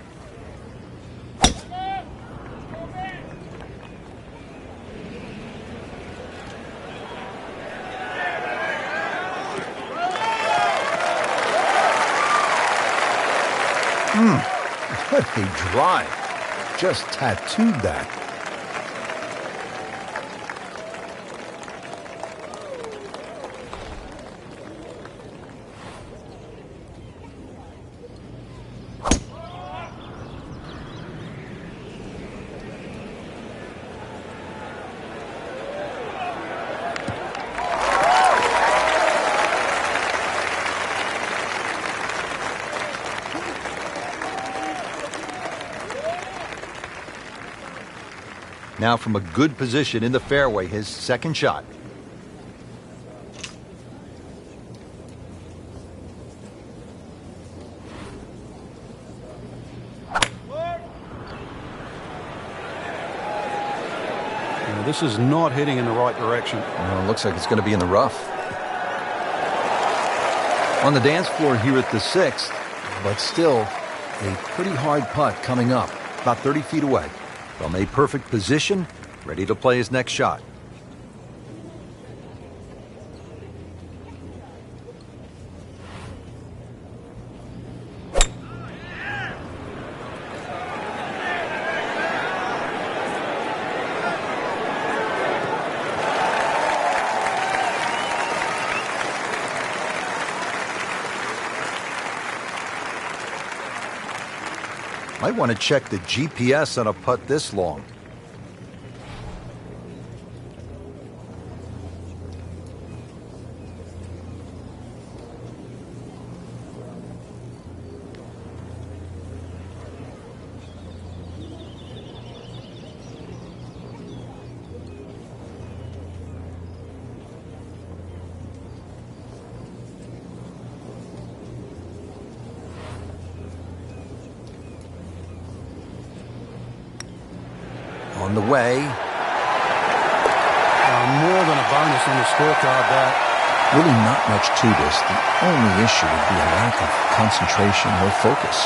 What a drive. Just tattooed that. Now from a good position in the fairway, his second shot. Now, this is not heading in the right direction. Well, it looks like it's going to be in the rough. On the dance floor here at the 6th, but still a pretty hard putt coming up, about 30 feet away. From a perfect position, ready to play his next shot. Might want to check the GPS on a putt this long. On the way. bonus on the scorecard, that. Really not much to this. The only issue would be a lack of concentration or focus.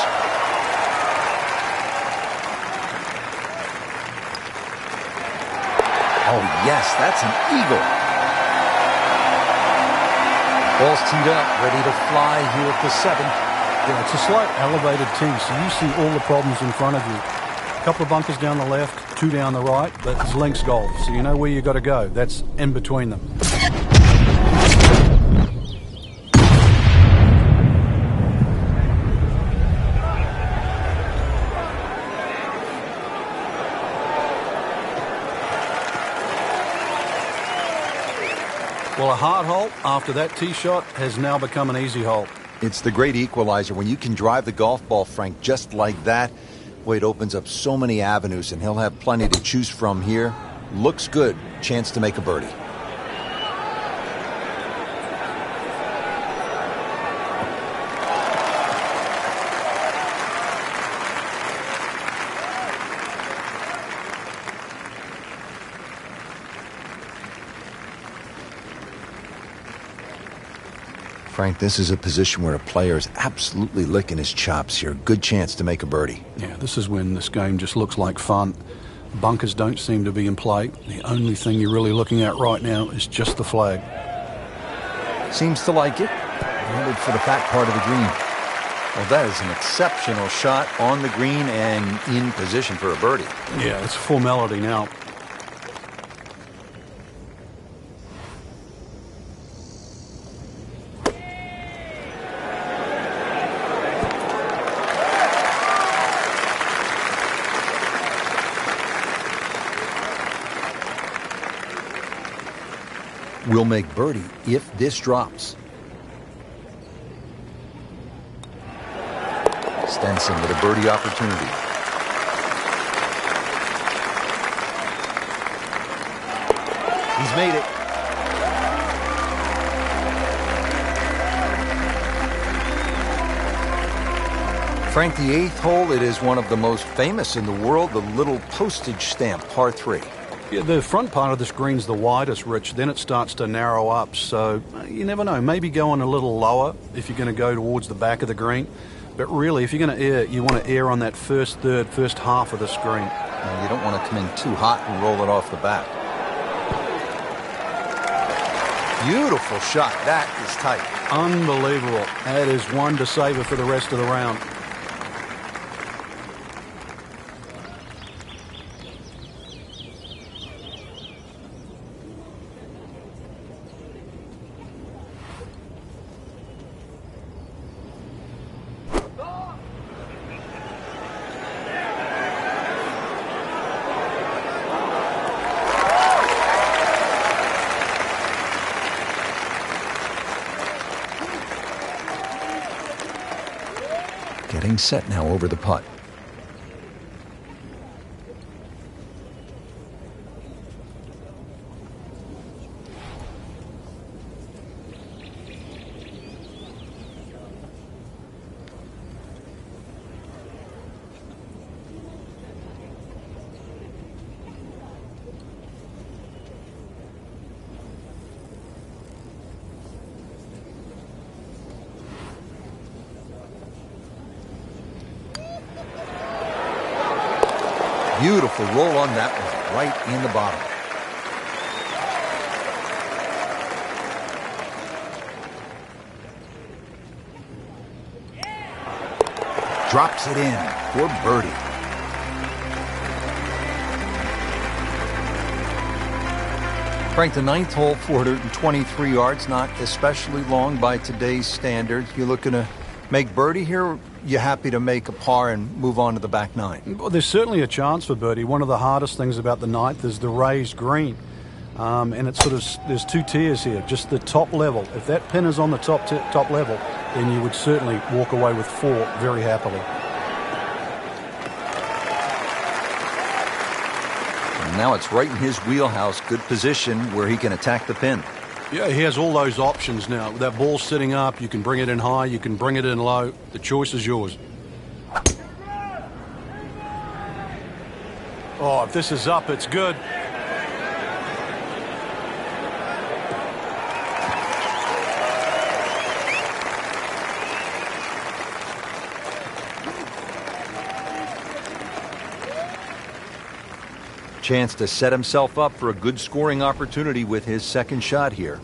Oh, yes, that's an eagle. Ball's teed up, ready to fly here at the 7th. Yeah, it's a slight elevated tee, so you see all the problems in front of you. A couple of bunkers down the left, 2 down the right. That's links golf, so you know where you got to go. That's in between them. Well, a hard hole after that tee shot has now become an easy hole. It's the great equalizer. When you can drive the golf ball, Frank, just like that, boy, it opens up so many avenues, and he'll have plenty to choose from here. Looks good. Chance to make a birdie. Frank, this is a position where a player is absolutely licking his chops here. Good chance to make a birdie. Yeah, this is when this game just looks like fun. Bunkers don't seem to be in play. The only thing you're really looking at right now is just the flag. Seems to like it. Headed for the back part of the green. Well, that is an exceptional shot on the green and in position for a birdie. Yeah, it's a formality now. Will make birdie if this drops. Stenson with a birdie opportunity. He's made it. Frank, the 8th hole, it is one of the most famous in the world, the little postage stamp par 3. Yeah, the front part of the screen's the widest, Rich. Then it starts to narrow up. So you never know. Maybe going a little lower if you're going to go towards the back of the green. But really, if you're going to err, you want to err on that first third, first half of the screen. Well, you don't want to come in too hot and roll it off the back. Beautiful shot. That is tight. Unbelievable. That is one to savor for the rest of the round. Getting set now over the putt. Beautiful roll on that one, right in the bottom. Drops it in for birdie. Frank, the 9th hole, 423 yards, not especially long by today's standards. You looking to make birdie here? You happy to make a par and move on to the back 9? Well, there's certainly a chance for birdie. One of the hardest things about the 9th is the raised green. And it's sort of, there's 2 tiers here, just the top level. If that pin is on the top level, then you would certainly walk away with 4 very happily. And now it's right in his wheelhouse, good position where he can attack the pin. Yeah, he has all those options now. With that ball sitting up, you can bring it in high, you can bring it in low. The choice is yours. Oh, if this is up, it's good. Chance to set himself up for a good scoring opportunity with his second shot here.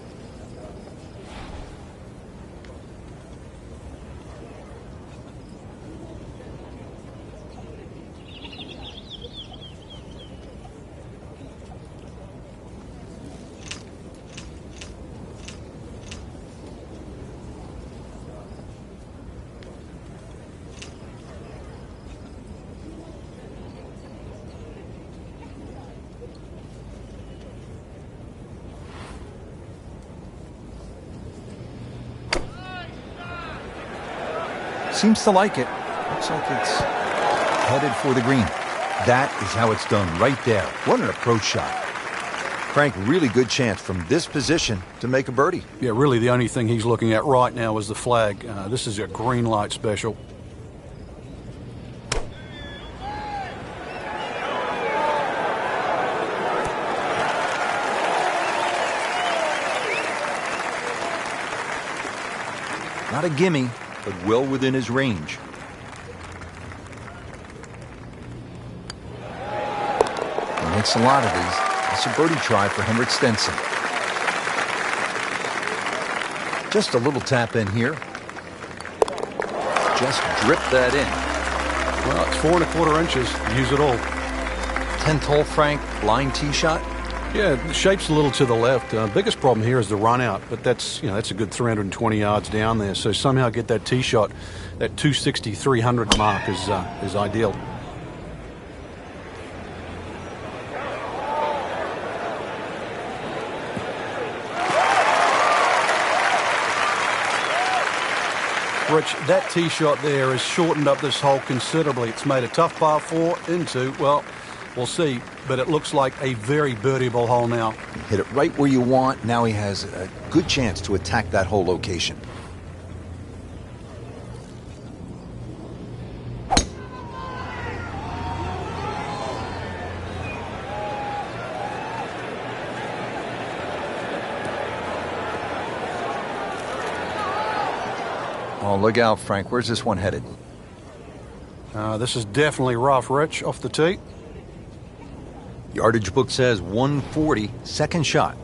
Seems to like it. Looks like it's headed for the green. That is how it's done right there. What an approach shot. Frank, really good chance from this position to make a birdie. Yeah, really the only thing he's looking at right now is the flag. This is a green light special. Not a gimme, but well within his range. He makes a lot of these. That's a birdie try for Henrik Stenson. Just a little tap in here. Just drip that in. Well, it's 4 1/4 inches. Use it all. 10th hole, Frank, blind tee shot. Yeah, the shape's a little to the left. Biggest problem here is the run out, but that's a good 320 yards down there. So somehow get that tee shot, that 260, 300 mark is ideal. Rich, that tee shot there has shortened up this hole considerably. It's made a tough par 4 into, well, we'll see, but it looks like a very birdieable hole now. Hit it right where you want. Now he has a good chance to attack that whole location. Oh, look out, Frank. Where's this one headed? This is definitely rough, Rich, off the tee. Yardage book says 140, second shot.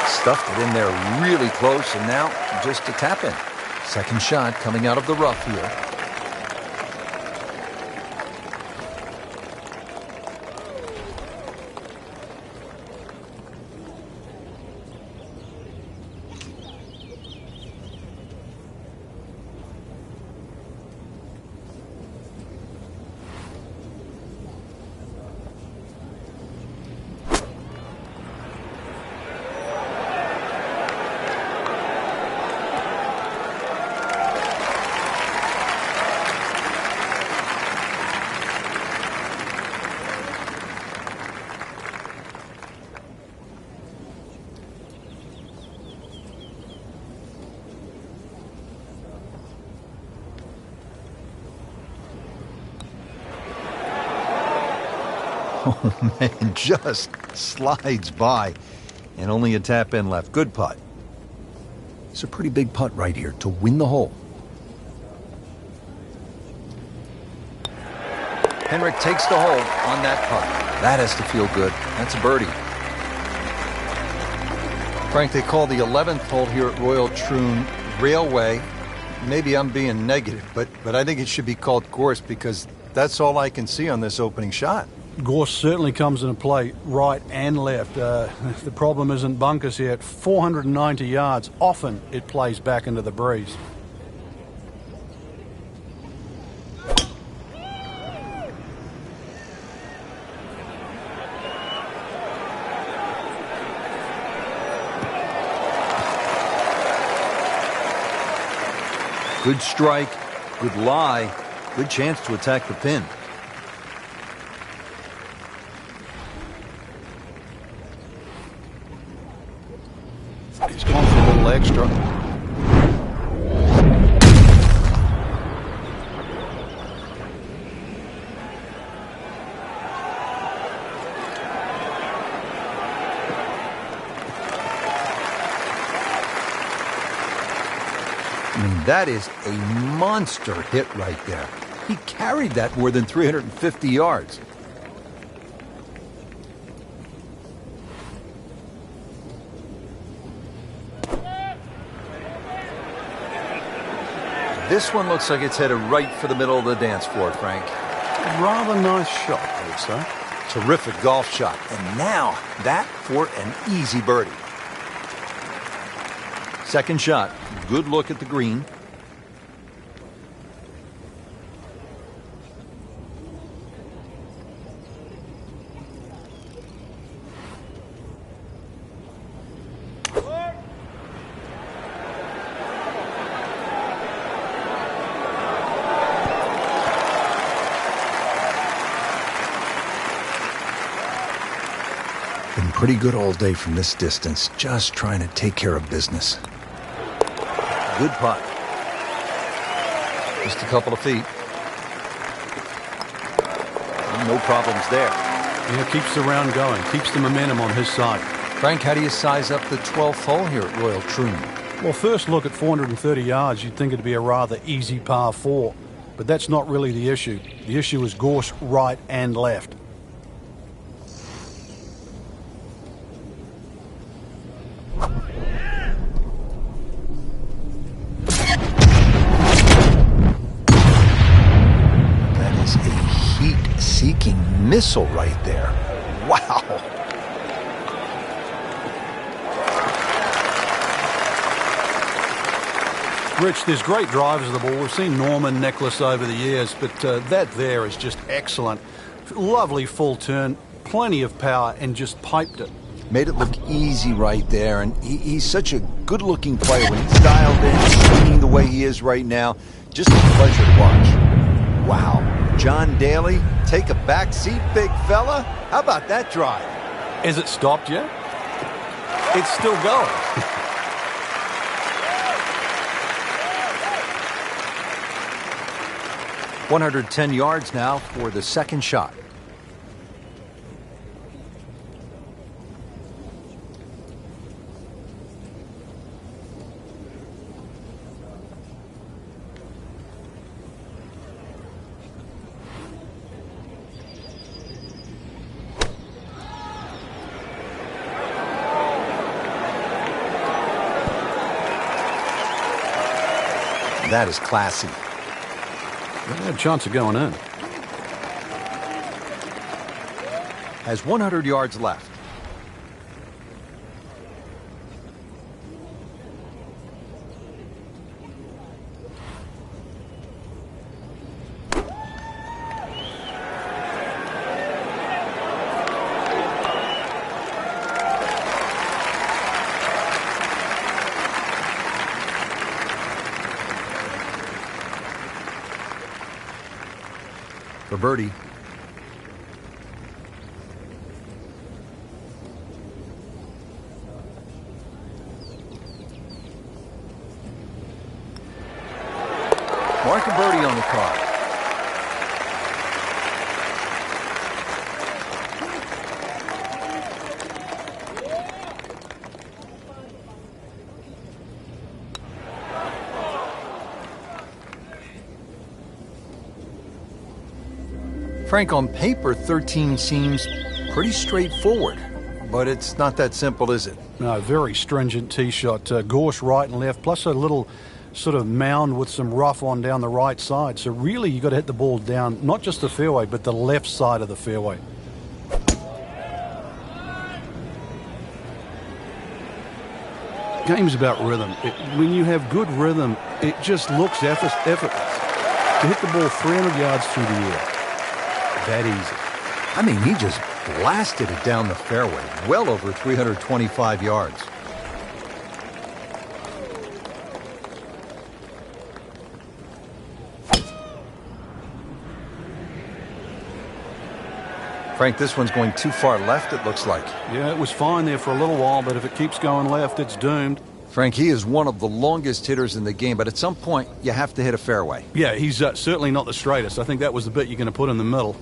Stuffed it in there really close, and now just a tap in. Second shot coming out of the rough here. Oh, man, just slides by. And only a tap in left. Good putt. It's a pretty big putt right here to win the hole. Henrik takes the hole on that putt. That has to feel good. That's a birdie. Frank, they call the 11th hole here at Royal Troon Railway. Maybe I'm being negative, but I think it should be called course because that's all I can see on this opening shot. Gorse certainly comes into play right and left. The problem isn't bunkers here. At 490 yards, often it plays back into the breeze. Good strike, good lie, good chance to attack the pin. He's gone for a little extra. I mean, that is a monster hit right there. He carried that more than 350 yards. This one looks like it's headed right for the middle of the dance floor, Frank. Rather nice shot, I would say. Terrific golf shot. And now, that for an easy birdie. Second shot. Good look at the green. Been pretty good all day from this distance, just trying to take care of business. Good putt. Just a couple of feet. No problems there. Yeah, keeps the round going, keeps the momentum on his side. Frank, how do you size up the 12th hole here at Royal Troon? Well, first look at 430 yards, you'd think it'd be a rather easy par 4. But that's not really the issue. The issue is course right and left. Seeking missile right there. Wow. Rich, there's great drivers of the ball. We've seen Norman, Nicholas over the years, but that there is just excellent. Lovely full turn, plenty of power, and just piped it. Made it look easy right there, and he's such a good-looking player when he's dialed in, swinging the way he is right now. Just a pleasure to watch. Wow. John Daly, take a back seat, big fella. How about that drive? Is it stopped yet? It's still going. 110 yards now for the second shot. That is classy. They had a chance of going in. Has 100 yards left. For birdie. Mark a birdie on the card. Frank, on paper, 13 seems pretty straightforward, but it's not that simple, is it? No, very stringent tee shot. Gorse right and left, plus a little sort of mound with some rough on down the right side. So really, you got to hit the ball down, not just the fairway, but the left side of the fairway. Game's about rhythm. When you have good rhythm, it just looks effortless. To hit the ball 300 yards through the air. That easy. I mean, he just blasted it down the fairway, well over 325 yards. Frank, this one's going too far left, it looks like. Yeah, it was fine there for a little while, but if it keeps going left, it's doomed. Frank, he is one of the longest hitters in the game, but at some point, you have to hit a fairway. Yeah, he's certainly not the straightest. I think that was the bit you're going to put in the middle.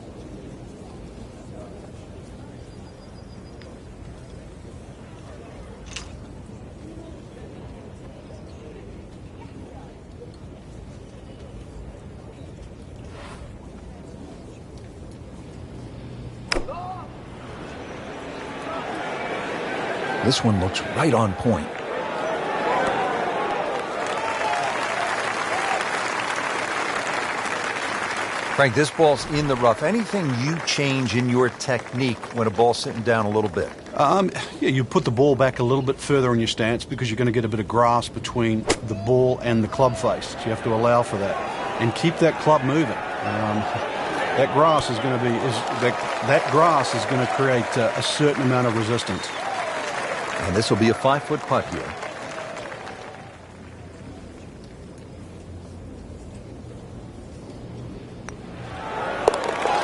This one looks right on point. Frank, this ball's in the rough. Anything you change in your technique when a ball's sitting down a little bit? Yeah, you put the ball back a little bit further in your stance because you're going to get a bit of grass between the ball and the club face. So you have to allow for that and keep that club moving. That grass is going to create a certain amount of resistance. And this will be a 5-foot putt here.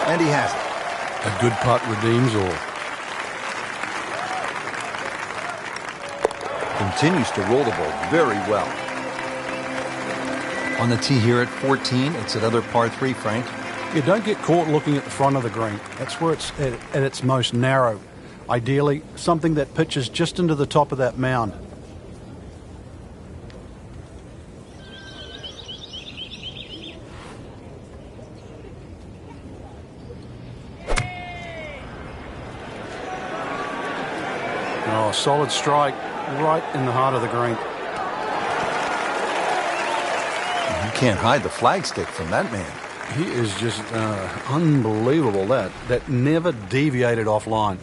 And he has it. A good putt redeems all. Continues to roll the ball very well. On the tee here at 14, it's another par 3, Frank. You don't get caught looking at the front of the green. That's where it's at its most narrow. Ideally, something that pitches just into the top of that mound. Oh, solid strike right in the heart of the green. You can't hide the flagstick from that man. He is just unbelievable. That never deviated offline.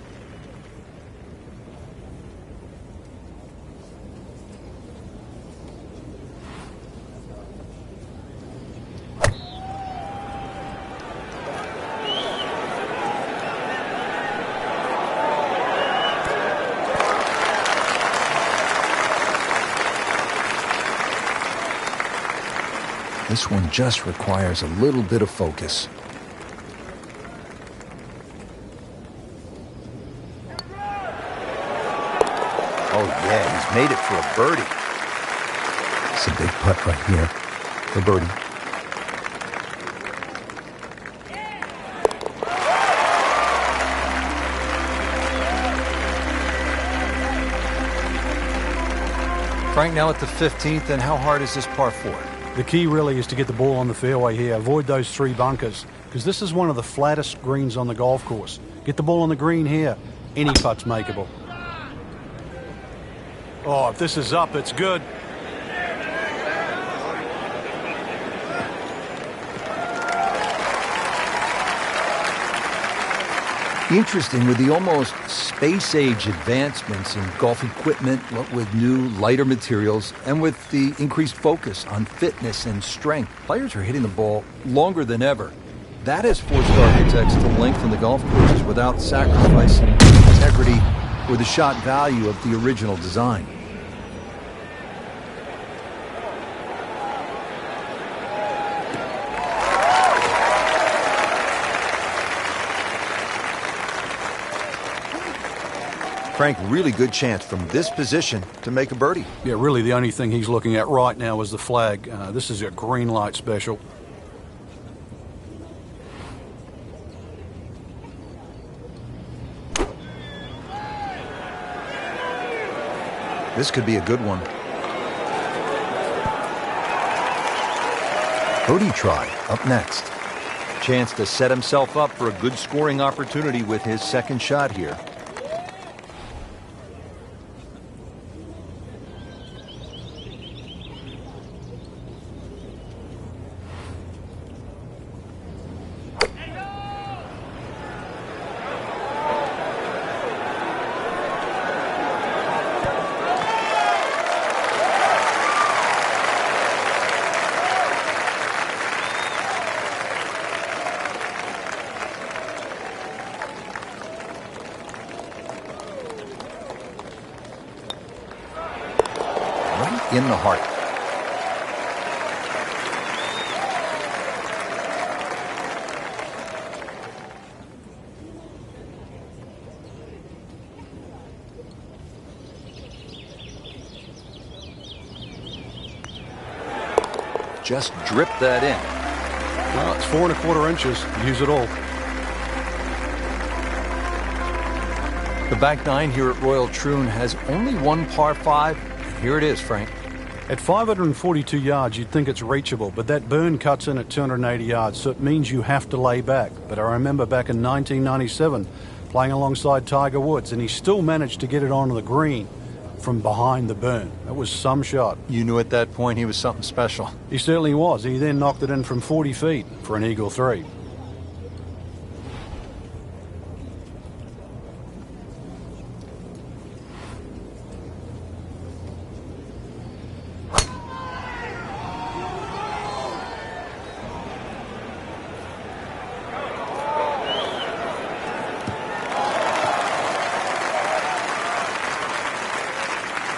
This one just requires a little bit of focus. Oh, yeah, he's made it for a birdie. It's a big putt right here for birdie. Frank, now at the 15th, and how hard is this par 4? The key really is to get the ball on the fairway here. Avoid those 3 bunkers because this is one of the flattest greens on the golf course. Get the ball on the green here. Any putt's makeable. Oh, if this is up, it's good. Interesting, with the almost space-age advancements in golf equipment, what with new, lighter materials, and with the increased focus on fitness and strength, players are hitting the ball longer than ever. That has forced architects to lengthen the golf courses without sacrificing the integrity or the shot value of the original design. Frank, really good chance from this position to make a birdie. Yeah, really the only thing he's looking at right now is the flag. This is a green light special. This could be a good one. Birdie try up next. Chance to set himself up for a good scoring opportunity with his second shot here. In the heart. Just drip that in. Well, it's 4 1/4 inches. Use it all. The back nine here at Royal Troon has only one par 5. Here it is, Frank. At 542 yards, you'd think it's reachable, but that burn cuts in at 280 yards, so it means you have to lay back. But I remember back in 1997, playing alongside Tiger Woods, and he still managed to get it onto the green from behind the burn. That was some shot. You knew at that point he was something special. He certainly was. He then knocked it in from 40 feet for an eagle 3.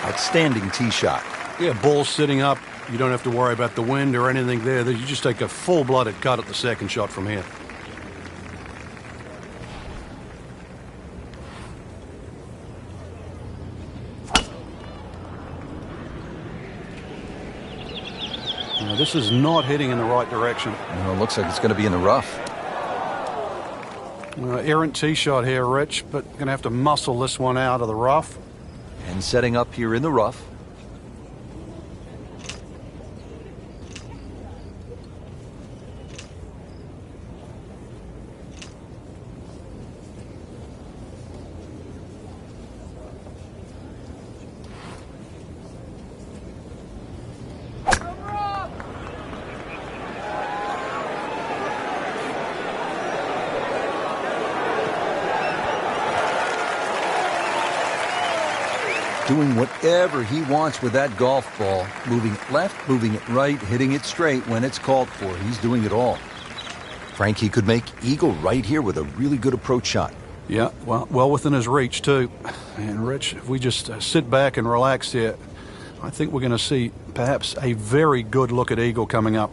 Outstanding tee shot. Yeah, ball's sitting up. You don't have to worry about the wind or anything there. You just take a full-blooded cut at the second shot from here. Now, this is not heading in the right direction. No, it looks like it's going to be in the rough. Errant tee shot here, Rich, but going to have to muscle this one out of the rough. And setting up here in the rough. Doing whatever he wants with that golf ball. Moving it left, moving it right, hitting it straight when it's called for. He's doing it all. Frankie could make eagle right here with a really good approach shot. Yeah, well within his reach, too. And, Rich, if we just sit back and relax here, I think we're going to see perhaps a very good look at eagle coming up.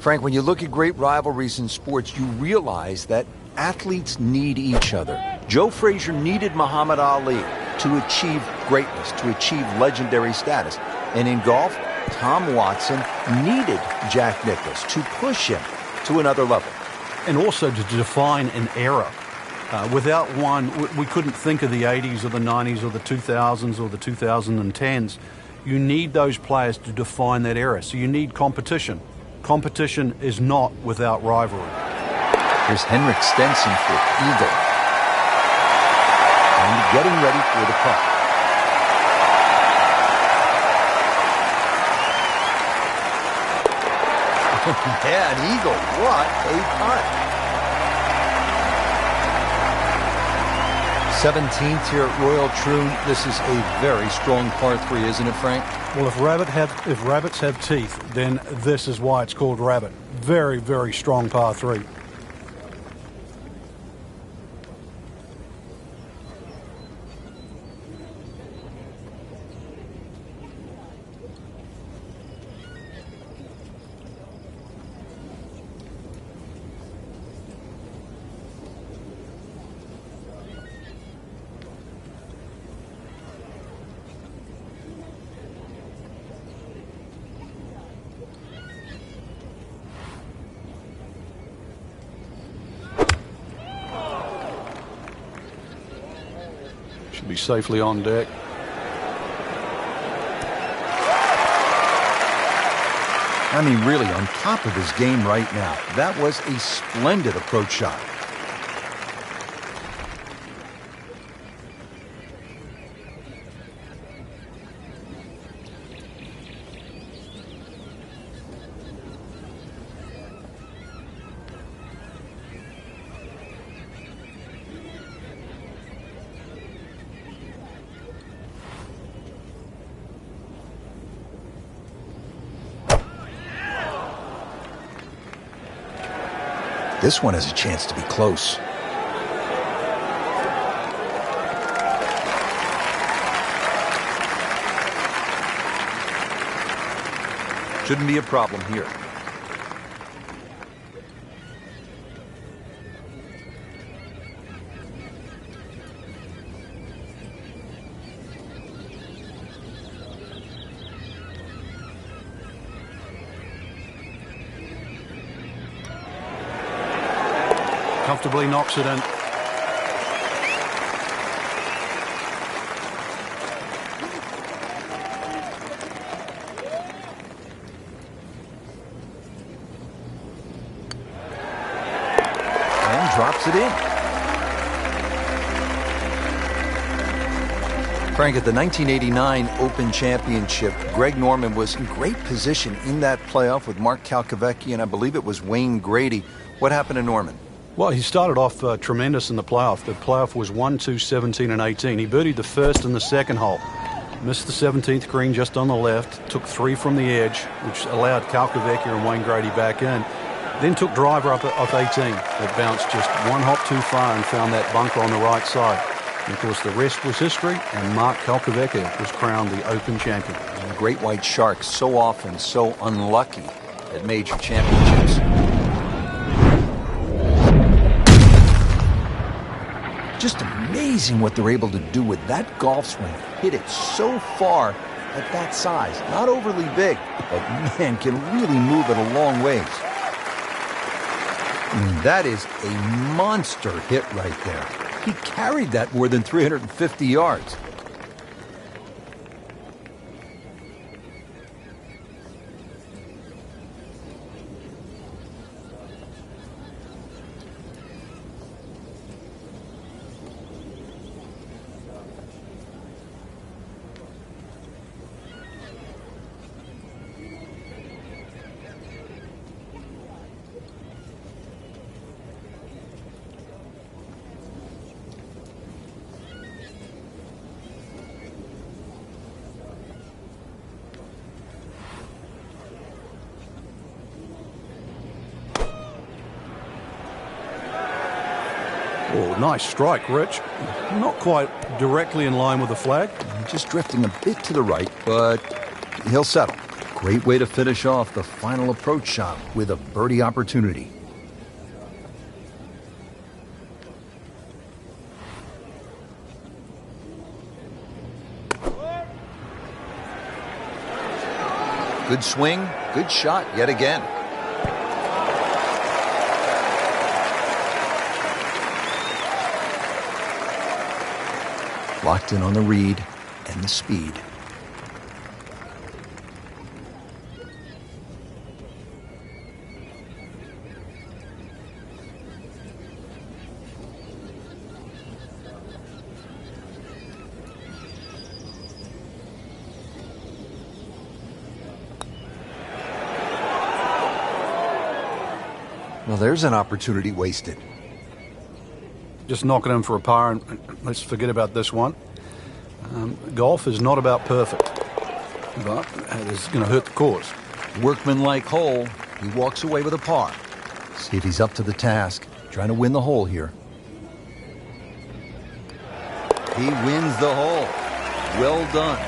Frank, when you look at great rivalries in sports, you realize that athletes need each other. Joe Frazier needed Muhammad Ali to achieve greatness, to achieve legendary status. And in golf, Tom Watson needed Jack Nicklaus to push him to another level. And also to define an era. Without one, we couldn't think of the 80s or the 90s or the 2000s or the 2010s. You need those players to define that era. So you need competition. Competition is not without rivalry. Here's Henrik Stenson for eagle. And getting ready for the putt. Yeah, an eagle. What a putt. 17th here at Royal Troon. This is a very strong par 3, isn't it, Frank? Well, if rabbits have teeth, then this is why it's called rabbit. Very, very strong par 3. Should be safely on deck. I mean, really on top of his game right now. That was a splendid approach shot. This one has a chance to be close. Shouldn't be a problem here. Comfortably knocks it in. Drops it in. Frank, at the 1989 Open Championship, Greg Norman was in great position in that playoff with Mark Calcavecchi and I believe it was Wayne Grady. What happened to Norman? Well, he started off tremendous in the playoff. The playoff was 1, 2, 17 and 18. He birdied the first and the second hole. Missed the 17th green just on the left. Took 3 from the edge, which allowed Calcavecchi and Wayne Grady back in. Then took driver up off 18. It bounced just one hop too far and found that bunker on the right side. And of course, the rest was history, and Mark Calcavecchi was crowned the Open champion. And the Great White Shark so often so unlucky at major championships. Just amazing what they're able to do with that golf swing. Hit it so far at that size. Not overly big, but man, can really move it a long ways. I mean, that is a monster hit right there. He carried that more than 350 yards. Oh, nice strike, Rich. Not quite directly in line with the flag. Just drifting a bit to the right, but he'll settle. Great way to finish off the final approach shot with a birdie opportunity. Good swing, good shot yet again. Locked in on the read and the speed. Well, there's an opportunity wasted. Just knock it in for a par, and let's forget about this one. Golf is not about perfect, but it is going to hurt the cause. Workmanlike hole. He walks away with a par. See if he's up to the task. Trying to win the hole here. He wins the hole. Well done.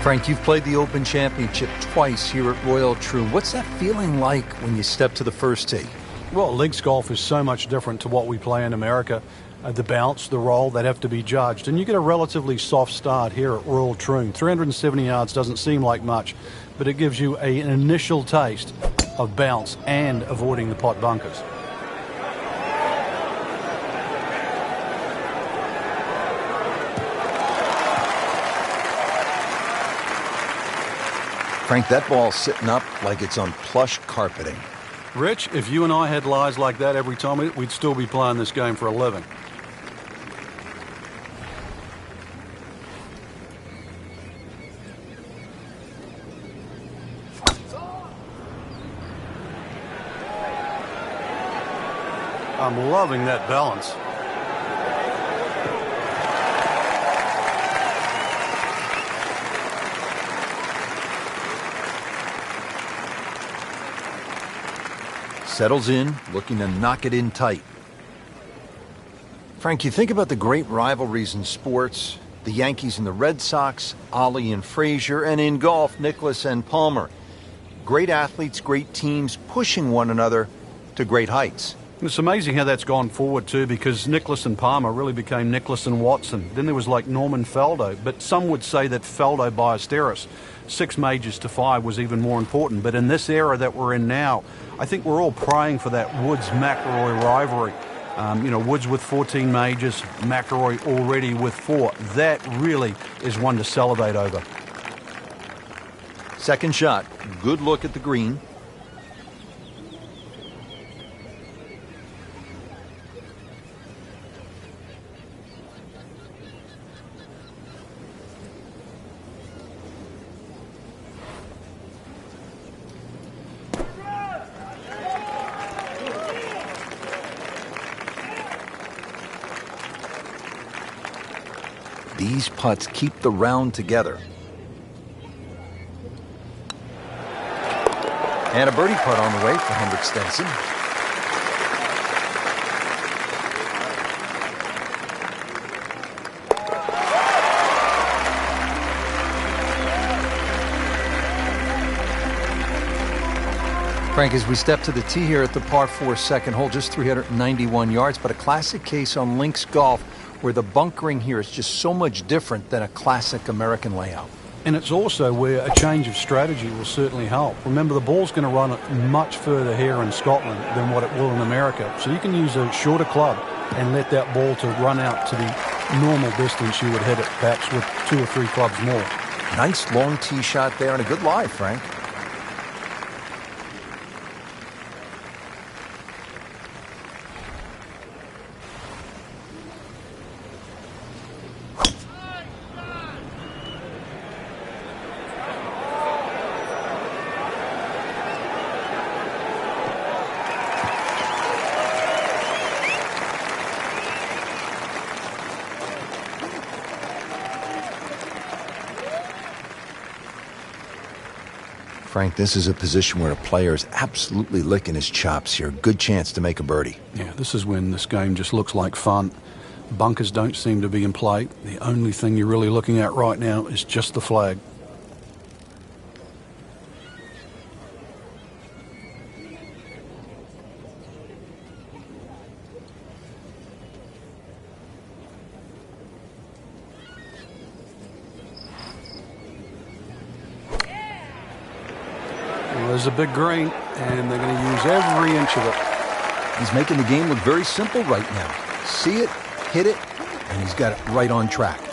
Frank, you've played the Open Championship twice here at Royal Troon. What's that feeling like when you step to the first tee? Well, links golf is so much different to what we play in America. The bounce, the roll, that have to be judged. And you get a relatively soft start here at Royal Troon. 370 yards doesn't seem like much, but it gives you an initial taste of bounce and avoiding the pot bunkers. Frank, that ball's sitting up like it's on plush carpeting. Rich, if you and I had lies like that every time, we'd still be playing this game for a living. I'm loving that balance. Settles in, looking to knock it in tight. Frank, you think about the great rivalries in sports, the Yankees and the Red Sox, Ollie and Frazier, and in golf, Nicklaus and Palmer. Great athletes, great teams, pushing one another to great heights. It's amazing how that's gone forward too, because Nicklaus and Palmer really became Nicklaus and Watson. Then there was like Norman Faldo, but some would say that Faldo Ballesteros, 6 majors to 5, was even more important. But in this era that we're in now, I think we're all praying for that Woods-McIlroy rivalry. Woods with 14 majors, McIlroy already with 4. That really is one to celebrate over. Second shot. Good look at the green. These putts keep the round together. And a birdie putt on the way for Henrik Stenson. Frank, as we step to the tee here at the par 4 second hole, just 391 yards, but a classic case on links golf where the bunkering here is just so much different than a classic American layout. And it's also where a change of strategy will certainly help. Remember, the ball's going to run much further here in Scotland than what it will in America. So you can use a shorter club and let that ball to run out to the normal distance you would hit it, perhaps with 2 or 3 clubs more. Nice long tee shot there and a good lie, Frank. Frank, this is a position where a player is absolutely licking his chops here. Good chance to make a birdie. Yeah, this is when this game just looks like fun. Bunkers don't seem to be in play. The only thing you're really looking at right now is just the flag. There's a big green, and they're going to use every inch of it. He's making the game look very simple right now. See it, hit it, and he's got it right on track.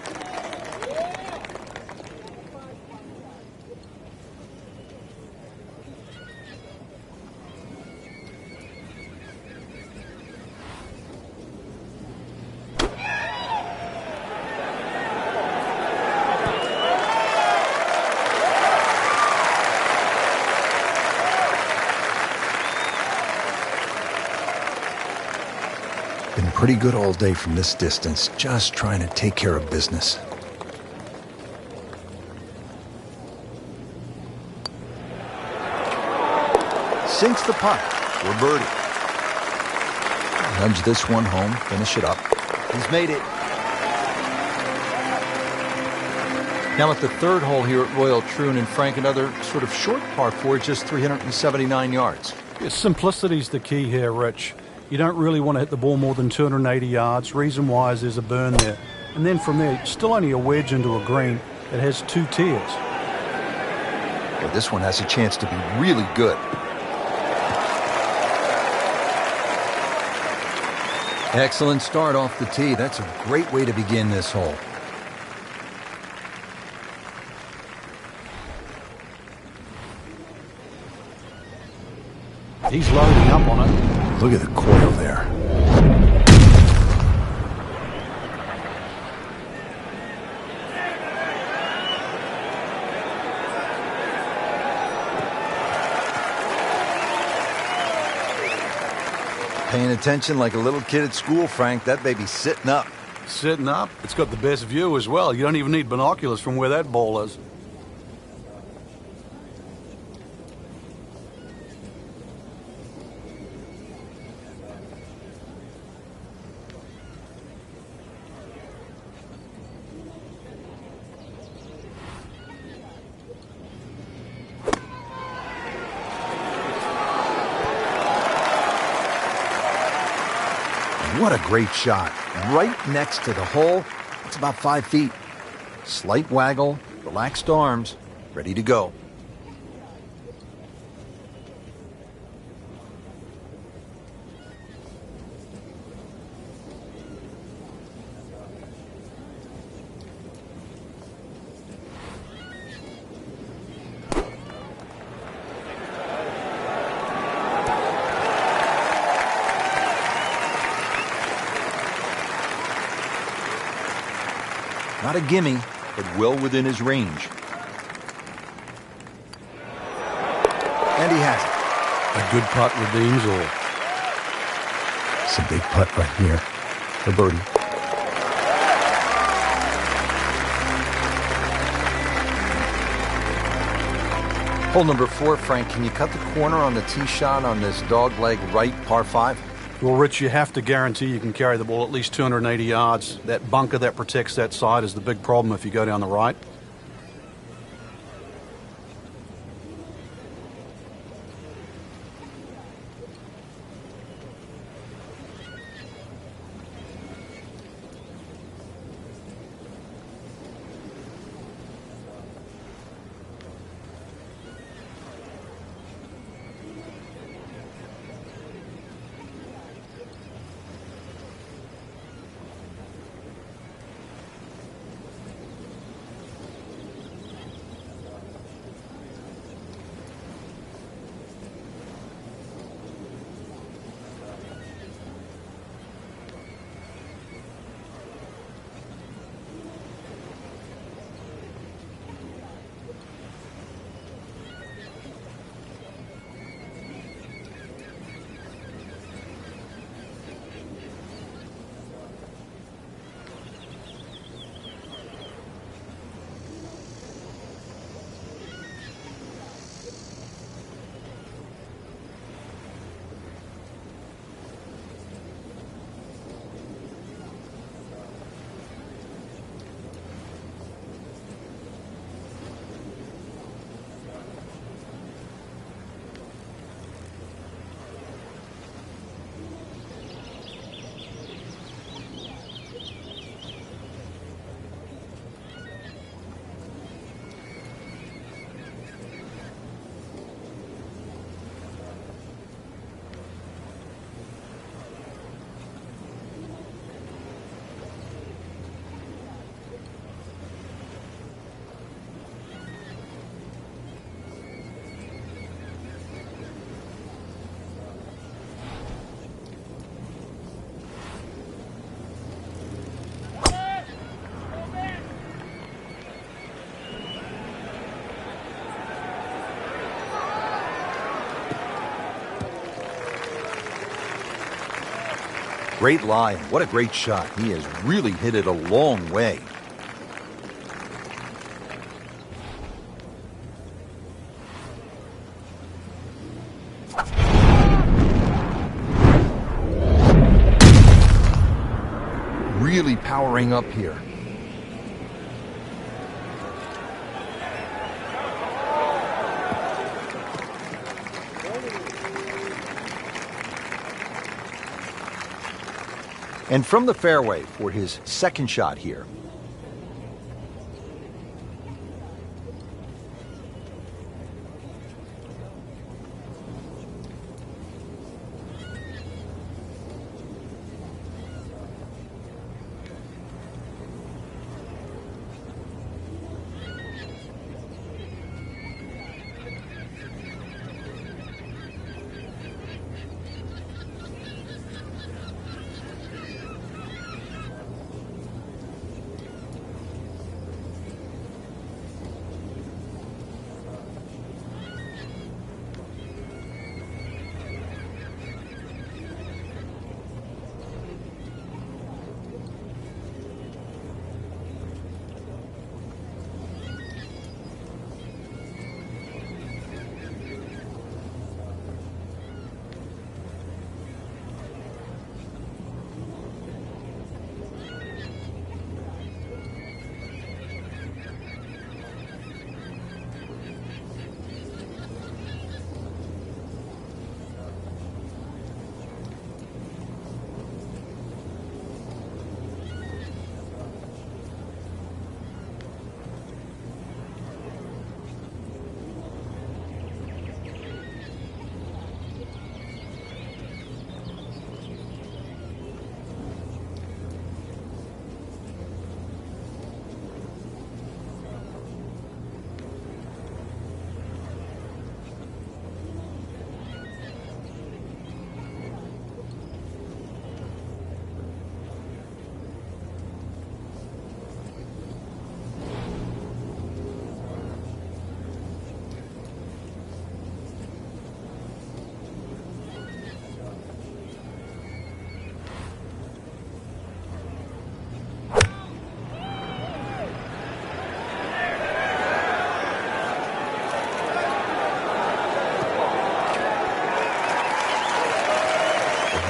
Been pretty good all day from this distance, just trying to take care of business. Sinks the putt for a birdie. Nudge this one home, finish it up. He's made it. Now at the third hole here at Royal Troon, and Frank, another sort of short par 4, just 379 yards. Yeah, simplicity's the key here, Rich. You don't really want to hit the ball more than 280 yards. Reason why is there's a burn there. And then from there, still only a wedge into a green that has 2 tiers. Well, this one has a chance to be really good. Excellent start off the tee. That's a great way to begin this hole. He's loading up on it. Look at the coil there. Paying attention like a little kid at school, Frank. That baby's sitting up. Sitting up? It's got the best view as well. You don't even need binoculars from where that ball is. What a great shot. Right next to the hole. It's about 5 feet. Slight waggle, relaxed arms, ready to go. Not a gimme, but well within his range. And he has it. A good putt with the Inzor. It's a big putt right here for birdie. Hole number 4, Frank. Can you cut the corner on the tee shot on this dogleg right par 5? Well, Rich, you have to guarantee you can carry the ball at least 280 yards. That bunker that protects that side is the big problem if you go down the right. Great lie, and what a great shot. He has really hit it a long way. Really powering up here. And from the fairway for his second shot here.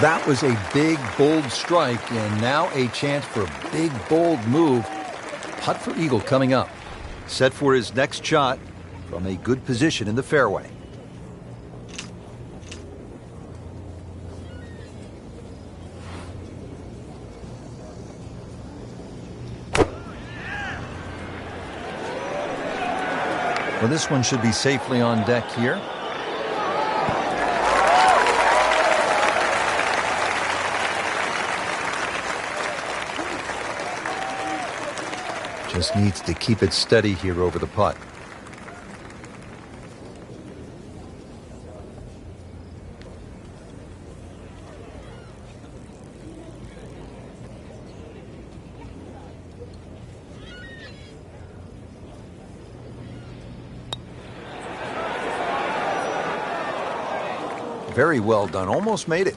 That was a big, bold strike, and now a chance for a big, bold move. Putt for eagle coming up. Set for his next shot from a good position in the fairway. Well, this one should be safely on deck here. Just needs to keep it steady here over the putt. Very well done. Almost made it.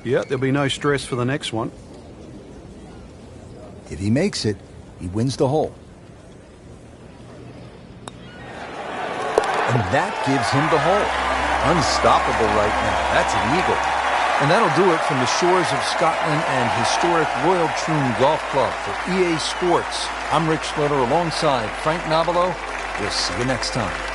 Yeah, there'll be no stress for the next one. If he makes it, he wins the hole. And that gives him the hole. Unstoppable right now. That's an eagle. And that'll do it from the shores of Scotland and historic Royal Troon Golf Club for EA Sports. I'm Rich Lerner alongside Frank Nobilo. We'll see you next time.